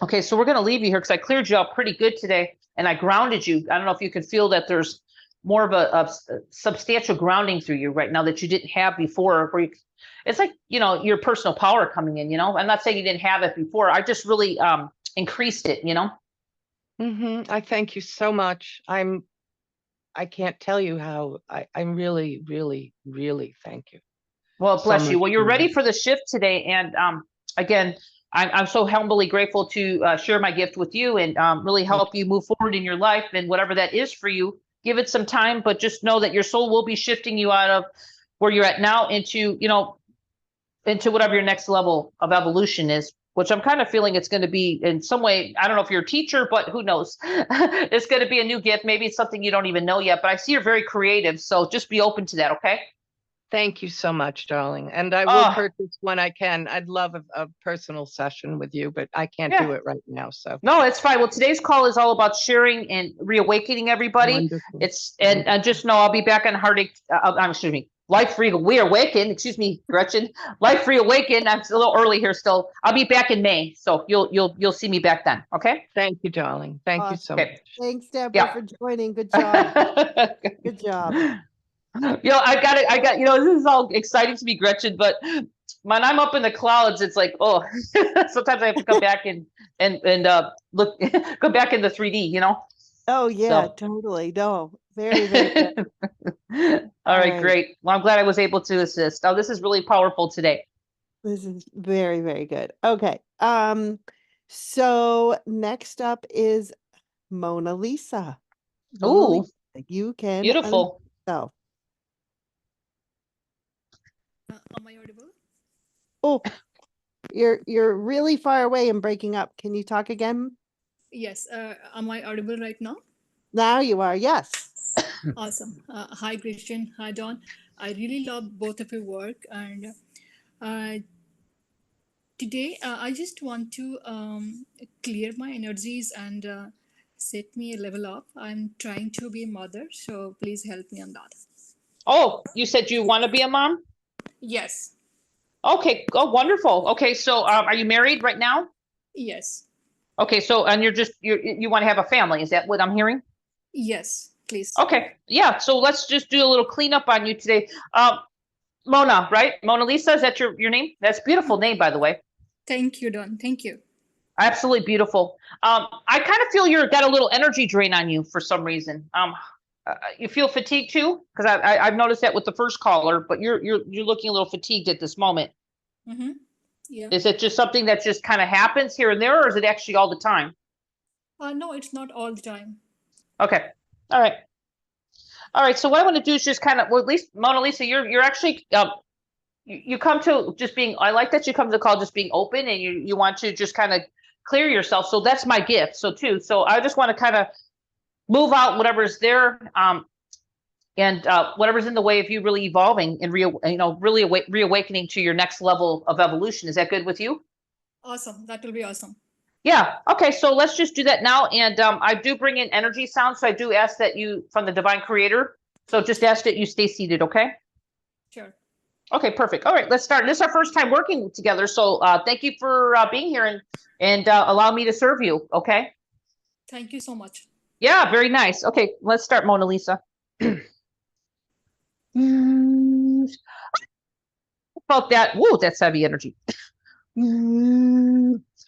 Okay, so we're going to leave you here because I cleared you out pretty good today, and I grounded you. I don't know if you can feel that there's more of a substantial grounding through you right now that you didn't have before. It's like, your personal power coming in, I'm not saying you didn't have it before. I just really increased it, I thank you so much. I can't tell you how I'm really, really, really thank you. Well, bless you. Well, you're ready for the shift today. And again, I'm so humbly grateful to share my gift with you and really help you move forward in your life, and whatever that is for you. Give it some time, but just know that your soul will be shifting you out of where you're at now into, into whatever your next level of evolution is, which I'm kind of feeling it's going to be in some way. I don't know if you're a teacher, but who knows? It's going to be a new gift. Maybe it's something you don't even know yet, but I see you're very creative. So just be open to that. Okay. Thank you so much, darling. And I will purchase when I can. I'd love a personal session with you, but I can't do it right now. So no, it's fine. Well, today's call is all about sharing and reawakening everybody. Wonderful. It's and just know I'll be back on Heartache. Excuse me, Life Reawaken. Excuse me, Gretchen. Life Reawaken. I'm a little early here still. I'll be back in May, so you'll see me back then. Okay. Thank you, darling. Thank you so much. Thanks, Deborah, for joining. Good job. Good job. I got this is all exciting to me, Gretchen, but when I'm up in the clouds, it's like, oh, sometimes I have to come back and look, go back in the 3D, Oh yeah, totally. No, very, very good. All right, great. Well, I'm glad I was able to assist. Oh, this is really powerful today. This is very, very good. Okay. So next up is Mona Lisa. Oh, you can beautiful. So. Am I audible? Oh, you're really far away and breaking up. Can you talk again? Yes. Am I audible right now? Now you are. Yes. Awesome. Hi, Christian. Hi, Dawn. I really love both of your work. And today, I just want to clear my energies and set me a level up. I'm trying to be a mother, so please help me on that. Oh, you said you want to be a mom? Yes. Okay. Oh, wonderful. Okay. So are you married right now? Yes. Okay. So, and you want to have a family. Is that what I'm hearing? Yes, please. Okay. Yeah. So let's just do a little cleanup on you today. Mona, right? Mona Lisa, is that your name? That's a beautiful name, by the way. Thank you, Dawn. Thank you. Absolutely beautiful. I kind of feel you've got a little energy drain on you for some reason. You feel fatigued too? Because I've noticed that with the first caller, but you're looking a little fatigued at this moment. Mm-hmm. Yeah. Is it just something that just kind of happens here and there, or is it actually all the time? No, it's not all the time. Okay. All right. So what I want to do is just kind of, well, at least Mona Lisa, you're actually you come to just being. I like that you come to the call just being open, and you want to just kind of clear yourself. So that's my gift. So I just want to kind of move out whatever's there, and whatever's in the way of you really evolving and really reawakening to your next level of evolution. Is that good with you? Awesome. That will be awesome. Yeah. Okay. So let's just do that now. And I do bring in energy sound. So I do ask that you, from the divine creator. So just ask that you stay seated. Okay. Sure. Okay. Perfect. All right. Let's start. This is our first time working together. So thank you for being here and allow me to serve you. Okay. Thank you so much. Yeah. Very nice. Okay. Let's start, Mona Lisa. Felt that. Whoa, that's heavy energy.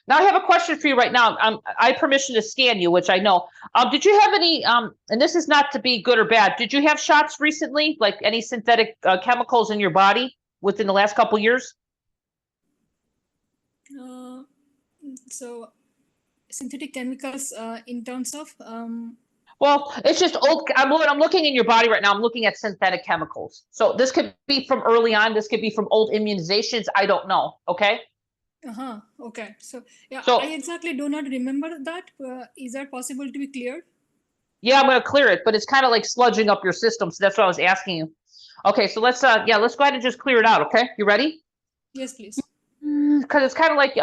Now I have a question for you right now. I have permission to scan you, which I know. Did you have any, and this is not to be good or bad, did you have shots recently, like any synthetic chemicals in your body within the last couple of years? So synthetic chemicals in terms of? Well, it's just old. I'm looking in your body right now. I'm looking at synthetic chemicals. So this could be from early on. This could be from old immunizations. I don't know. Okay. Okay. So I exactly do not remember that. Is that possible to be cleared? Yeah, I'm going to clear it, but it's kind of like sludging up your system. So that's what I was asking you. Okay, so let's go ahead and just clear it out. Okay, you ready? Yes, please. Because it's kind of like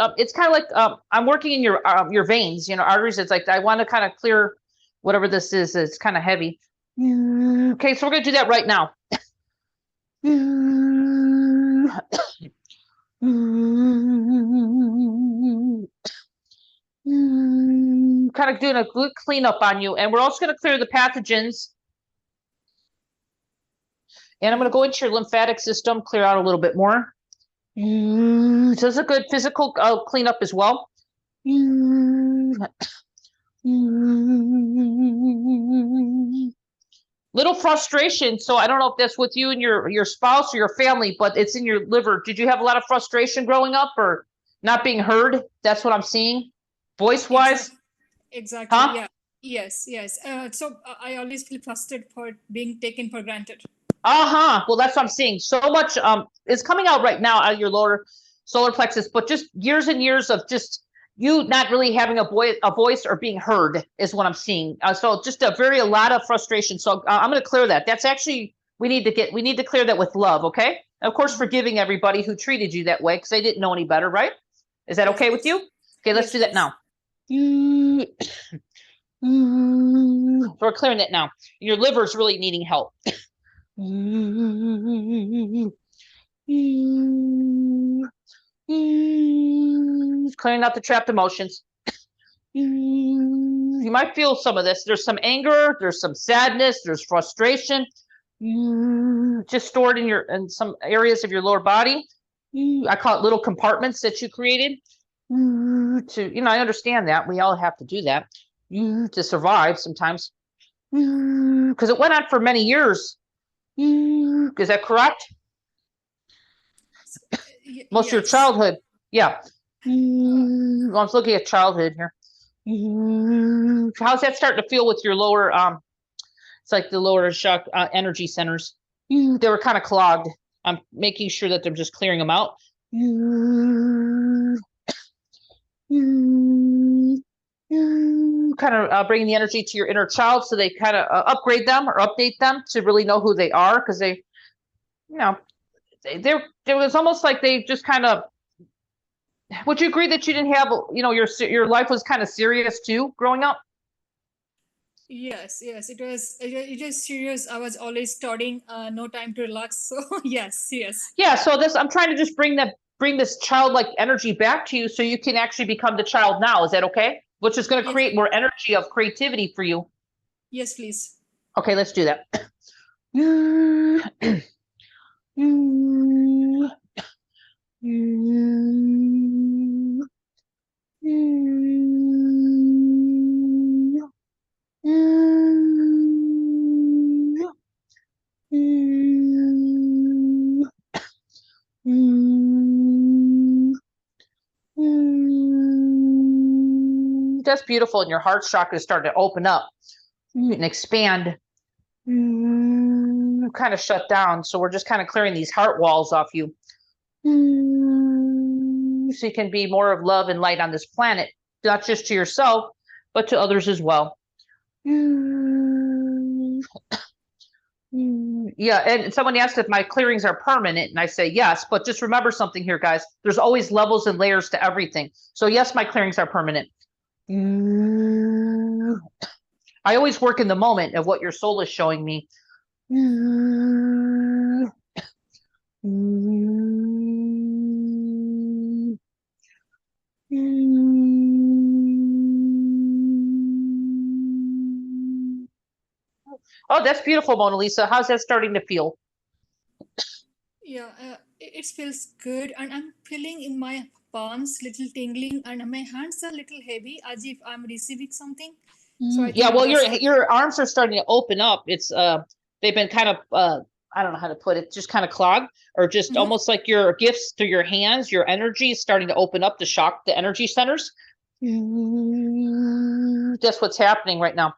I'm working in your veins, arteries. It's like I want to kind of clear whatever this is. It's kind of heavy. Okay, so we're going to do that right now. Kind of doing a good cleanup on you, and we're also going to clear the pathogens. And I'm going to go into your lymphatic system, clear out a little bit more. So it's a good physical cleanup as well. Little frustration. So I don't know if that's with you and your spouse or your family, but it's in your liver. Did you have a lot of frustration growing up or not being heard? That's what I'm seeing. Voice wise. Exactly. Huh? Yeah. Yes. So I always feel frustrated for being taken for granted. Well, that's what I'm seeing. So much is coming out right now out of your lower solar plexus, but just years and years of just you not really having a voice or being heard is what I'm seeing. So just a lot of frustration. So I'm going to clear that. That's actually we need to clear that with love, okay? Of course, forgiving everybody who treated you that way because they didn't know any better, right? Is that okay with you? Okay, let's do that now. So we're clearing that now. Your liver's really needing help. Clearing out the trapped emotions. You might feel some of this. There's some anger, there's some sadness, there's frustration, just stored in some areas of your lower body. I call it little compartments that you created. I understand that. We all have to do that to survive sometimes. Because it went on for many years. Is that correct? Most of your childhood. Yeah. Well, I was looking at childhood here. How's that starting to feel with your lower, it's like the lower shock energy centers? They were kind of clogged. I'm making sure that they're just clearing them out. Kind of bringing the energy to your inner child so they kind of upgrade them or update them to really know who they are, because they, it was almost like they just kind of. Would you agree that you didn't have, your life was kind of serious too growing up? Yes, it was serious. I was always studying, no time to relax. So yes. Yeah, so I'm trying to just bring this childlike energy back to you so you can actually become the child now. Is that okay? Which is going to create more energy of creativity for you. Yes, please. Okay, let's do that. That's beautiful. And your heart chakra is starting to open up and expand. Kind of shut down. So we're just kind of clearing these heart walls off you. So you can be more of love and light on this planet, not just to yourself, but to others as well. Yeah, and someone asked if my clearings are permanent, and I say yes, but just remember something here, guys. There's always levels and layers to everything. So yes, my clearings are permanent. I always work in the moment of what your soul is showing me. Oh, that's beautiful, Mona Lisa. How's that starting to feel? Yeah, it feels good, and I'm feeling in my palms little tingling, and my hands are little heavy, as if I'm receiving something. So I think well, your arms are starting to open up. It's they've been kind of I don't know how to put it, just kind of clogged, or just almost like your gifts through your hands. Your energy is starting to open up to shock the energy centers. That's what's happening right now.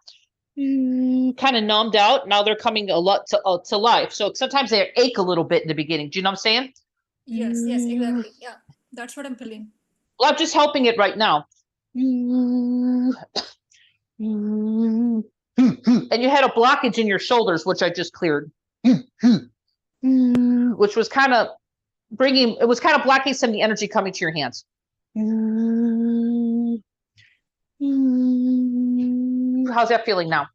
Kind of numbed out. Now they're coming a lot to life. So sometimes they ache a little bit in the beginning. Do you know what I'm saying? Yes, exactly. Yeah, that's what I'm feeling. Well, I'm just helping it right now. And you had a blockage in your shoulders, which I just cleared, which was kind of blocking some of the energy coming to your hands. How's that feeling now?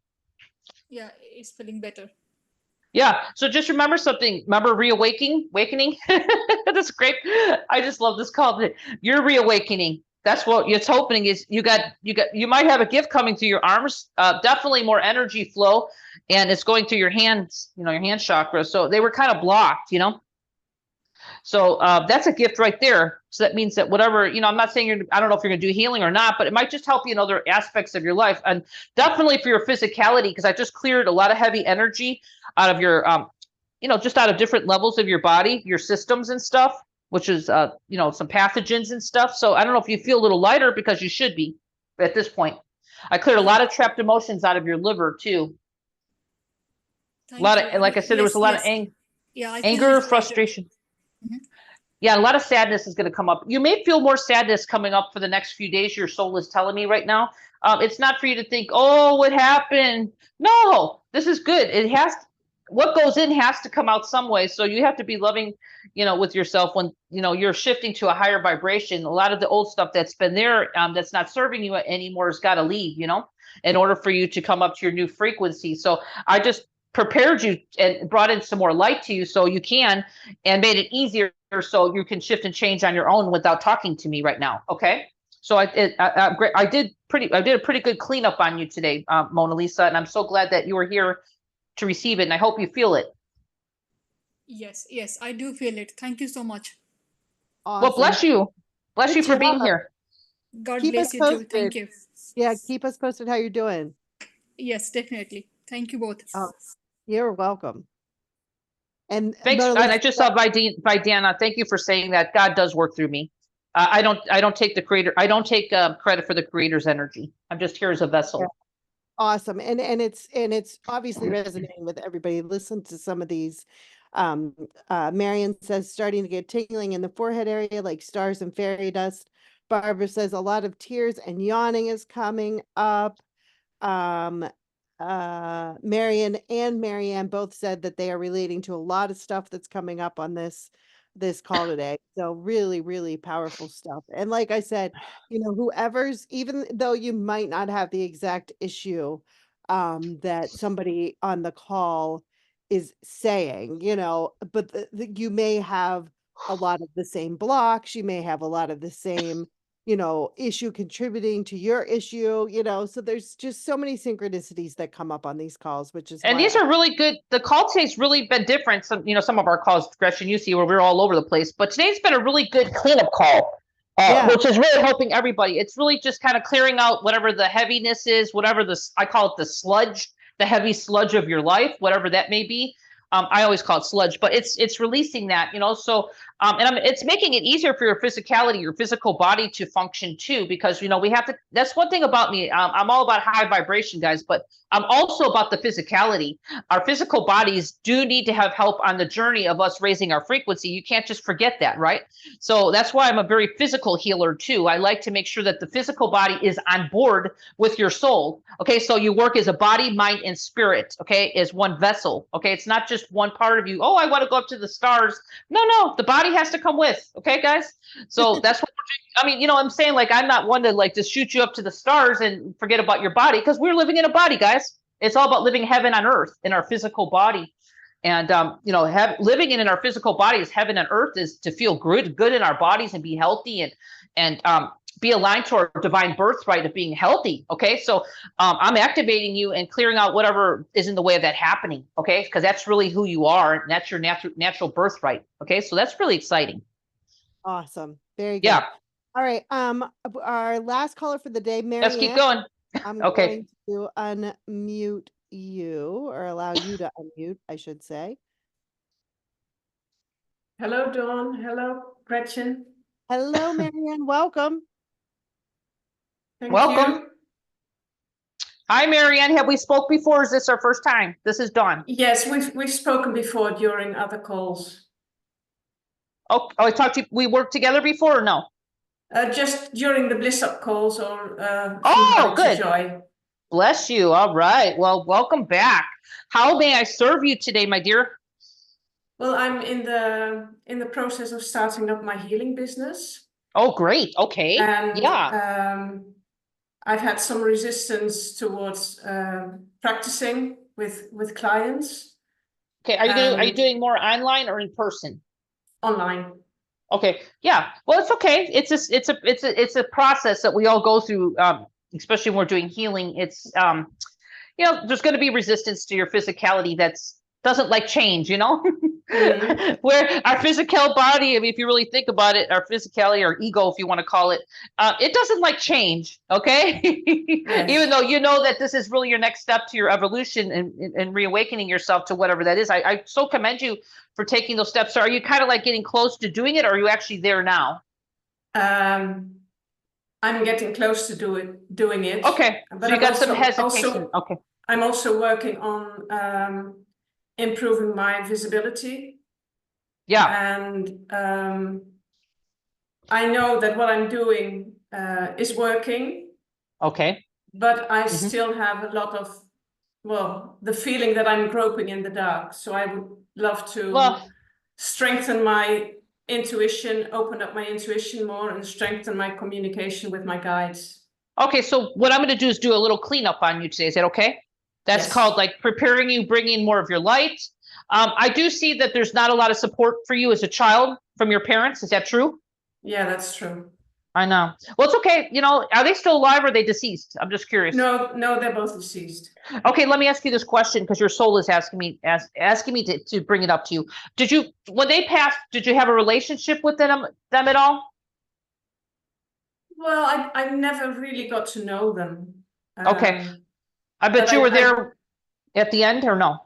Yeah, it's feeling better. Yeah. So just remember something. Remember awakening. That's great. I just love this call. You're reawakening. That's what it's hoping is you might have a gift coming through your arms. Definitely more energy flow, and it's going through your hands, your hand chakra. So they were kind of blocked, So that's a gift right there. So that means that whatever, I'm not saying I don't know if you're going to do healing or not, but it might just help you in other aspects of your life. And definitely for your physicality, because I just cleared a lot of heavy energy out of your, just out of different levels of your body, your systems and stuff, which is, some pathogens and stuff. So I don't know if you feel a little lighter, because you should be at this point. I cleared a lot of trapped emotions out of your liver too. A lot you. of, like I said, there was a lot of Yeah, I feel anger, little better. frustration. Mhm. Yeah, a lot of sadness is going to come up. You may feel more sadness coming up for the next few days. Your soul is telling me right now. It's not for you to think, oh, what happened? No, this is good. What goes in has to come out some way. So you have to be loving, with yourself when, you're shifting to a higher vibration. A lot of the old stuff that's been there, that's not serving you anymore has got to leave, in order for you to come up to your new frequency. So I just prepared you and brought in some more light to you so you can, and made it easier so you can shift and change on your own without talking to me right now. Okay. So I did a pretty good cleanup on you today, Mona Lisa, and I'm so glad that you were here to receive it, and I hope you feel it. Yes, I do feel it. Thank you so much. Awesome. Well, bless you. Bless Good you for being job. here. God Keep bless us you too. posted. Thank you. Yeah, keep us posted how you're doing. Yes, definitely. Thank you both. Oh, you're welcome. And Thanks. Mona And I Lisa, just saw by Diana. Thank you for saying that. God does work through me. I don't take the creator. I don't take credit for the creator's energy. I'm just here as a vessel. Yeah. Awesome. And it's obviously resonating with everybody. Listen to some of these. Marion says starting to get tingling in the forehead area like stars and fairy dust. Barbara says a lot of tears and yawning is coming up. Marion and Marianne both said that they are relating to a lot of stuff that's coming up on this call today. So really, really powerful stuff. And like I said, whoever's, even though you might not have the exact issue that somebody on the call is saying, but you may have a lot of the same blocks, you may have a lot of the same issue contributing to your issue, so there's just so many synchronicities that come up on these calls, which is And why these are really good. The call today's really been different. Some of our calls, Gretchen, you see where we're all over the place, but today's been a really good cleanup call, which is really helping everybody. It's really just kind of clearing out whatever the heaviness is, whatever I call it the sludge, the heavy sludge of your life, whatever that may be. I always call it sludge, but it's releasing that, so, it's making it easier for your physicality, your physical body to function too, because, we have to, that's one thing about me. I'm all about high vibration, guys, but I'm also about the physicality. Our physical bodies do need to have help on the journey of us raising our frequency. You can't just forget that, right? So that's why I'm a very physical healer too. I like to make sure that the physical body is on board with your soul. Okay, so you work as a body, mind, and spirit, okay, as one vessel. Okay, it's not just one part of you. Oh, I want to go up to the stars. No, the body has to come with. Okay, guys. So that's what I'm saying, like, I'm not one to like just shoot you up to the stars and forget about your body, because we're living in a body, guys. It's all about living heaven on earth in our physical body. And living in our physical body is heaven on earth, is to feel good in our bodies and be healthy and be aligned to our divine birthright of being healthy. Okay, so I'm activating you and clearing out whatever is in the way of that happening. Okay, because that's really who you are, and that's your natural birthright. Okay, so that's really exciting. Awesome. Very good. Yeah. All right. Our last caller for the day, Marianne. Let's keep going. I'm Okay. going to unmute you, or allow you to unmute, I should say. Hello, Dawn. Hello, Gretchen. Hello, Marianne. Welcome. Welcome. You. Hi, Marianne. Have we spoke before? Is this our first time? This is Dawn. Yes, we've spoken before during other calls. Oh, I talked to you. We worked together before, or no? Just during the Bliss Up calls, or Oh, good. Joy. Bless you. All right. Well, welcome back. How may I serve you today, my dear? Well, I'm in the process of starting up my healing business. Oh, great. Okay. And yeah. I've had some resistance towards practicing with clients. Okay. Are you doing more online or in person? Online. Okay. Yeah. Well, it's okay. It's a process that we all go through, especially when we're doing healing. It's there's going to be resistance to your physicality doesn't like change, Mm-hmm. Where our physical body, if you really think about it, our physicality, or ego, if you want to call it, it doesn't like change. Okay. Yes. Even though you know that this is really your next step to your evolution and reawakening yourself to whatever that is. I so commend you for taking those steps. So are you kind of like getting close to doing it, or are you actually there now? I'm getting close to doing it. Okay. But so you got some hesitation. Okay. I'm also working on improving my visibility. Yeah. And I know that what I'm doing is working, Okay. but I still have a lot of, well, the feeling that I'm groping in the dark. So I would love to Well, strengthen my intuition, open up my intuition more, and strengthen my communication with my guides. okay. So what I'm going to do is do a little cleanup on you today. Is that okay? That's Yes. called like preparing you, bringing more of your light. I do see that there's not a lot of support for you as a child from your parents. Is that true? Yeah, that's true. I know. Well, it's okay. You know, are they still alive or are they deceased? I'm just curious. No, they're both deceased. Okay, let me ask you this question because your soul is asking me to bring it up to you. Did you, when they passed, did you have a relationship with them at all? Well, I never really got to know them. Okay. I bet but you were there at the end or no?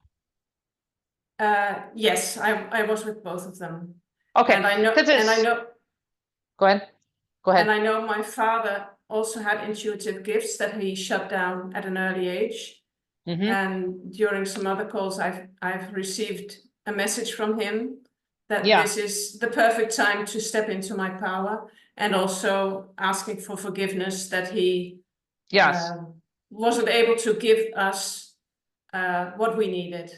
Yes, I was with both of them. Okay. And I know, Go ahead. Go ahead. and I know my father also had intuitive gifts that he shut down at an early age. And during some other calls, I've received a message from him that this is the perfect time to step into my power, and also asking for forgiveness that he wasn't able to give us what we needed.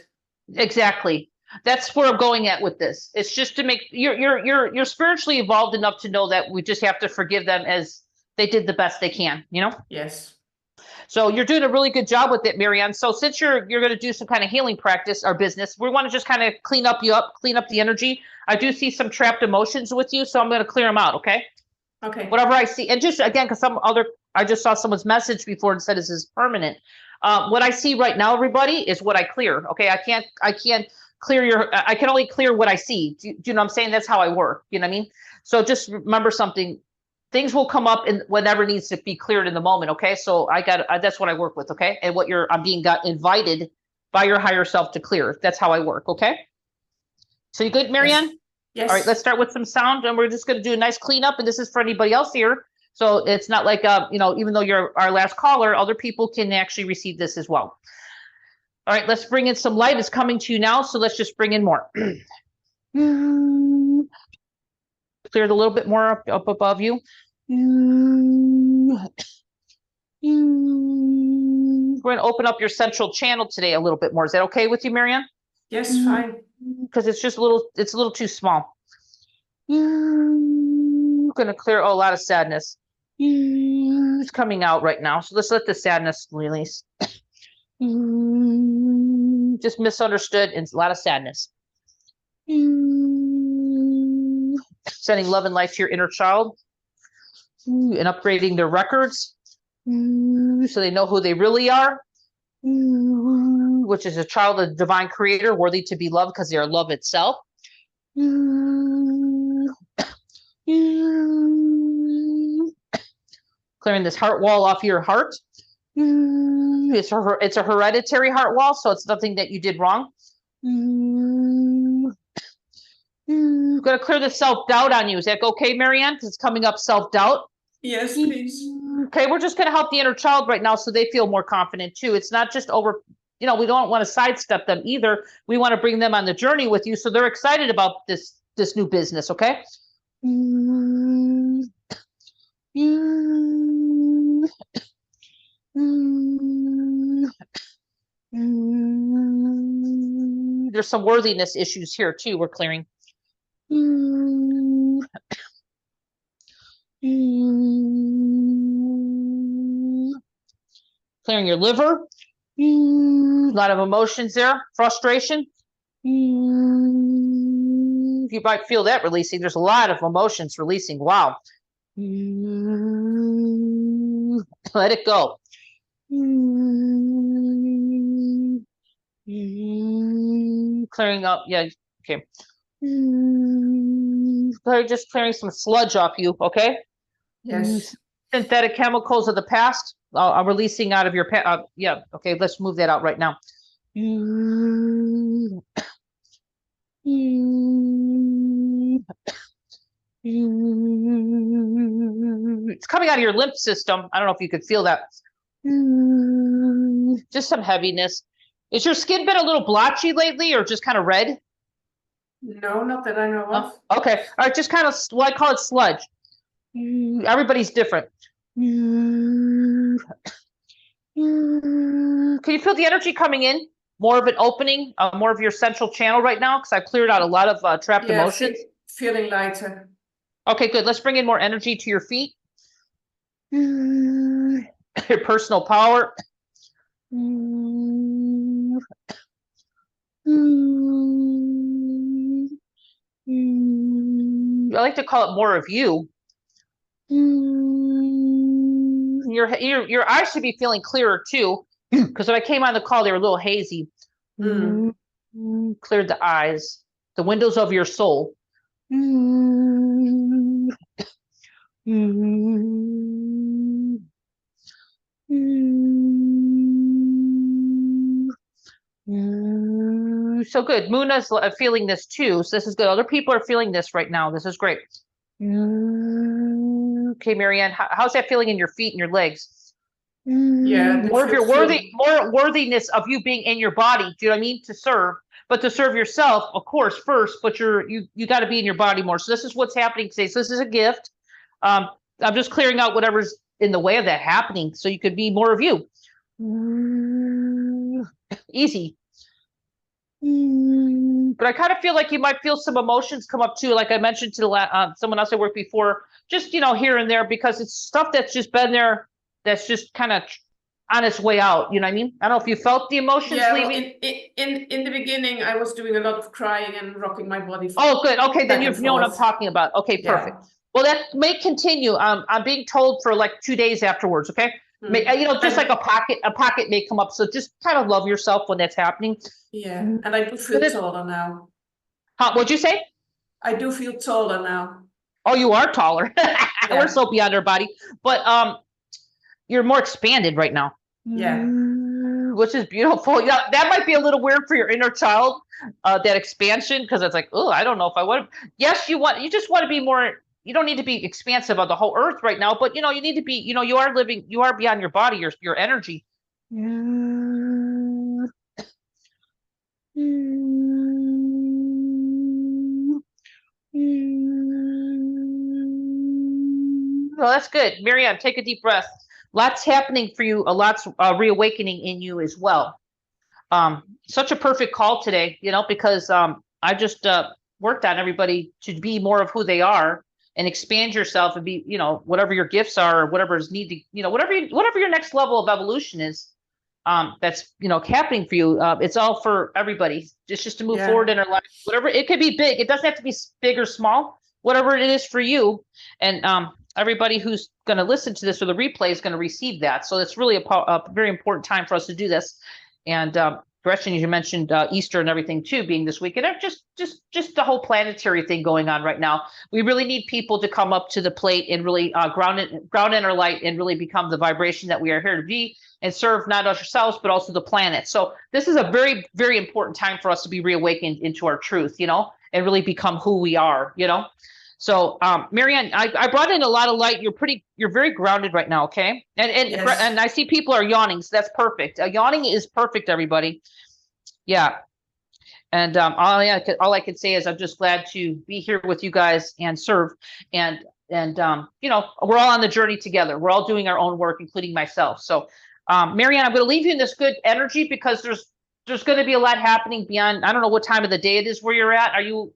Exactly. That's where I'm going at with this. It's just to make you're spiritually evolved enough to know that we just have to forgive them as they did the best they can, you know? Yes. So you're doing a really good job with it, Marianne. So since you're going to do some kind of healing practice or business, we want to just kind of clean up the energy. I do see some trapped emotions with you, so I'm going to clear them out. Okay. Okay. Whatever I see, and just again, because I just saw someone's message before and said this is permanent. What I see right now, everybody, is what I clear. Okay. I can't clear I can only clear what I see. Do you know what I'm saying? That's how I work. You know what I mean? So just remember something. Things will come up in whatever needs to be cleared in the moment. Okay. So that's what I work with. Okay. And I'm being invited by your higher self to clear. That's how I work. Okay. So you good, Marianne? Yes. All right. Let's start with some sound and we're just going to do a nice cleanup. And this is for anybody else here. So it's not like, even though you're our last caller, other people can actually receive this as well. All right. Let's bring in some light. It's coming to you now. So let's just bring in more. Cleared a little bit more up above you. We're going to open up your central channel today a little bit more. Is that okay with you, Marianne? Yes, fine. Because it's a little too small. Going to clear a lot of sadness. It's coming out right now. So let's let the sadness release. Just misunderstood and a lot of sadness. Sending love and light to your inner child. And upgrading their records so they know who they really are, which is a child of the divine creator, worthy to be loved because they are love itself. Clearing this heart wall off your heart. It's a hereditary heart wall, so it's nothing that you did wrong. Going to clear the self-doubt on you. Is that okay, Marianne? Because it's coming up self-doubt. Yes, please. Okay, we're just going to help the inner child right now so they feel more confident too. It's not just over, we don't want to sidestep them either. We want to bring them on the journey with you so they're excited about this new business, okay? There's some worthiness issues here too we're clearing. Clearing your liver. A lot of emotions there. Frustration. You might feel that releasing. There's a lot of emotions releasing. Wow. Let it go. Clearing up. Yeah. Okay. Just clearing some sludge off you. Okay. Yes. Synthetic chemicals of the past are releasing out of your yeah. Okay. Let's move that out right now. It's coming out of your lymph system. I don't know if you could feel that. Just some heaviness. Is your skin been a little blotchy lately or just kind of red? No, not that I know of. Okay. All right. Just kind of, well, I call it sludge. Everybody's different. Can you feel the energy coming in? More of an opening, more of your central channel right now? Because I've cleared out a lot of trapped emotions. Feeling lighter. Okay, good. Let's bring in more energy to your feet. Your personal power. I like to call it more of you. Your eyes should be feeling clearer too, because when I came on the call, they were a little hazy. Cleared the eyes, the windows of your soul. So good. Muna's feeling this too. So this is good. Other people are feeling this right now. This is great. Okay, Marianne, how's that feeling in your feet and your legs? Yeah, More of your more worthiness of you being in your body. Do you know what I mean? To serve, but to serve yourself, of course, first. But you got to be in your body more. So this is what's happening today. So this is a gift. I'm just clearing out whatever's in the way of that happening, so you could be more of you. Easy. But I kind of feel like you might feel some emotions come up too, like I mentioned to someone else I worked before, just here and there, because it's stuff that's just been there, that's just kind of on its way out. You know what I mean? I don't know if you felt the emotions leaving. Well, in the beginning, I was doing a lot of crying and rocking my body. Oh, good. Okay, then you know what I'm talking about. Okay, perfect. Yeah. Well, that may continue. I'm being told for like 2 days afterwards. Okay. Just like a pocket may come up. So just kind of love yourself when that's happening. Yeah, and I do feel taller now. What'd you say? I do feel taller now. Oh, you are taller. Yeah. We're so beyond our body, but you're more expanded right now. Yeah, which is beautiful. Yeah, that might be a little weird for your inner child, that expansion, because it's like, oh, I don't know if I want. Yes, you just want to be more. You don't need to be expansive of the whole earth right now, but you need to be. You are living. You are beyond your body. Your energy. Well, that's good. Marianne, take a deep breath. Lots happening for you. Lots reawakening in you as well. Such a perfect call today, because I just worked on everybody to be more of who they are and expand yourself and be, whatever your gifts are, or whatever is needed, whatever your next level of evolution is, that's, happening for you. It's all for everybody. It's just to move forward in our life, whatever. It could be big. It doesn't have to be big or small, whatever it is for you. And everybody who's going to listen to this or the replay is going to receive that. So it's really a very important time for us to do this. And Gretchen, as you mentioned, Easter and everything too, being this week, and just the whole planetary thing going on right now. We really need people to come up to the plate and really ground in our light and really become the vibration that we are here to be and serve not ourselves, but also the planet. So this is a very, very important time for us to be reawakened into our truth, and really become who we are, So, Marianne, I brought in a lot of light. You're very grounded right now. Okay. And I see people are yawning. So that's perfect. Yawning is perfect, everybody. Yeah. And, all I can say is I'm just glad to be here with you guys and serve. And we're all on the journey together. We're all doing our own work, including myself. So, Marianne, I'm going to leave you in this good energy because there's going to be a lot happening beyond. I don't know what time of the day it is where you're at. Are you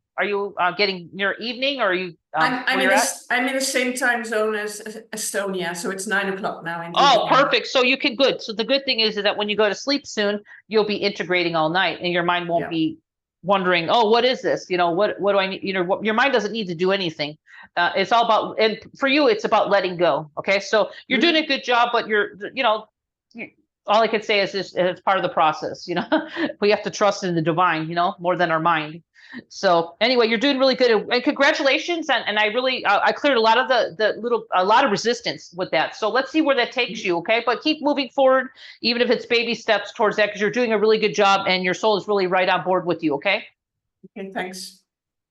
getting near evening, or are you? I'm in the same time zone as Estonia, so it's 9 o'clock now. Oh, perfect. So you can good. So the good thing is that when you go to sleep soon, you'll be integrating all night, and your mind won't be wondering, oh, what is this? What do I need? Your mind doesn't need to do anything. It's all about, and for you, it's about letting go. Okay, so you're doing a good job, but all I can say is this: it's part of the process. We have to trust in the divine, more than our mind. So anyway, you're doing really good, and congratulations. And I really, I cleared a lot of a lot of resistance with that. So let's see where that takes you. Okay. But keep moving forward, even if it's baby steps towards that, because you're doing a really good job and your soul is really right on board with you. Okay. Okay. Thanks.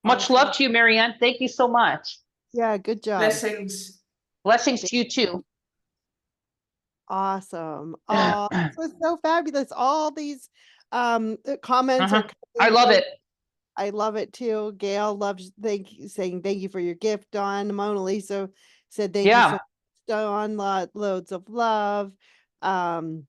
Much love to you, Marianne. Thank you so much. Yeah. Good job. Blessings to you too. Awesome. Oh, this was so fabulous. All these Comments are I love it. I love it too. Gail loves saying thank you for your gift, Dawn. Mona Lisa said thank you so much, Dawn. Loads of love. Jane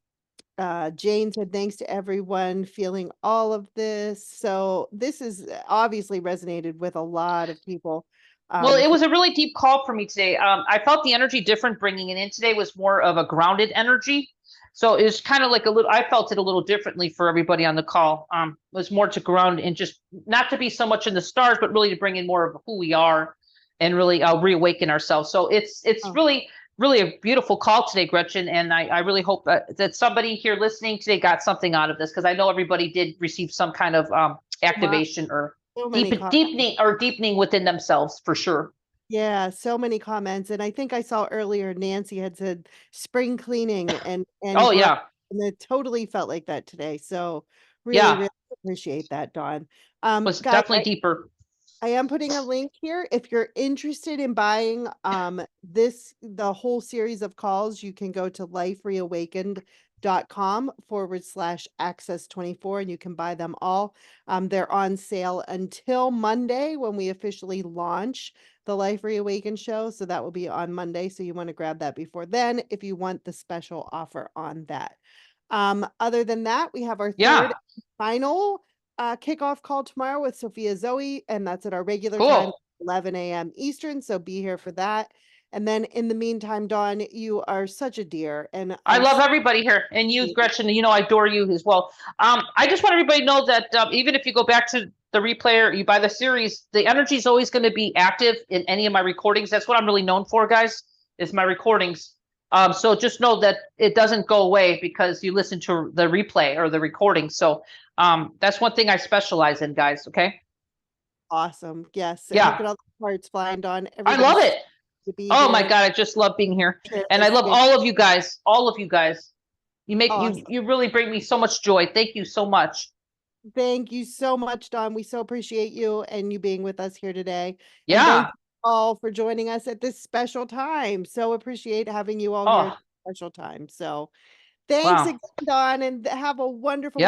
said thanks to everyone feeling all of this. So this is obviously resonated with a lot of people. Well, it was a really deep call for me today. I felt the energy different bringing it in today was more of a grounded energy. So it was kind of like I felt it a little differently for everybody on the call. It was more to ground and just not to be so much in the stars, but really to bring in more of who we are and really reawaken ourselves. So it's really a beautiful call today, Gretchen. And I really hope that somebody here listening today got something out of this, because I know everybody did receive some kind of activation or deepening within themselves for sure. Yeah, so many comments. And I think I saw earlier Nancy had said spring cleaning and oh yeah. And it totally felt like that today. So really appreciate that, Dawn. Was guys, definitely deeper. I am putting a link here. If you're interested in buying the whole series of calls, you can go to lifereawakened.com/access24 and you can buy them all. They're on sale until Monday when we officially launch the Life Reawaken show. So that will be on Monday. So you want to grab that before then if you want the special offer on that. Other than that, we have our third and final kickoff call tomorrow with Sophia Zoe, and that's at our regular time, 11 a.m. Eastern. So be here for that. And then in the meantime, Dawn, you are such a dear, and I love everybody here, and you, Gretchen. You know, I adore you as well. I just want everybody to know that even if you go back to the replay or you buy the series, the energy is always going to be active in any of my recordings. That's what I'm really known for, guys, is my recordings. So just know that it doesn't go away because you listen to the replay or the recording. So that's one thing I specialize in, guys. Okay. Awesome. Yes. Yeah. Look at all the parts flying, Dawn. I love it. Oh my God. I just love being here. And I love all of you guys. All of you guys. You make you really bring me so much joy. Thank you so much. Thank you so much, Dawn. We so appreciate you and you being with us here today. Yeah. And thank you all for joining us at this special time. So appreciate having you all here at this special time. So thanks again, Dawn, and have a wonderful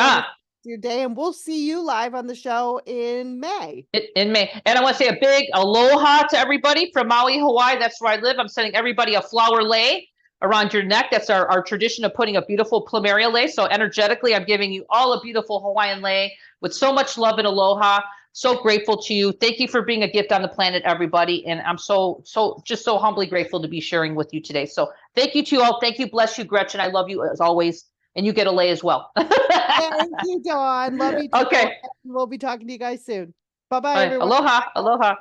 your day. And we'll see you live on the show in May. In May. And I want to say a big aloha to everybody from Maui, Hawaii. That's where I live. I'm sending everybody a flower lei around your neck. That's our tradition of putting a beautiful plumeria lei. So energetically, I'm giving you all a beautiful Hawaiian lei with so much love and aloha. So grateful to you. Thank you for being a gift on the planet, everybody. And I'm so humbly grateful to be sharing with you today. So thank you to you all. Thank you. Bless you, Gretchen. I love you as always. And you get a lei as well. Thank you, Dawn. Love you too. Okay. We'll be talking to you guys soon. Bye-bye, everyone. Aloha. Aloha.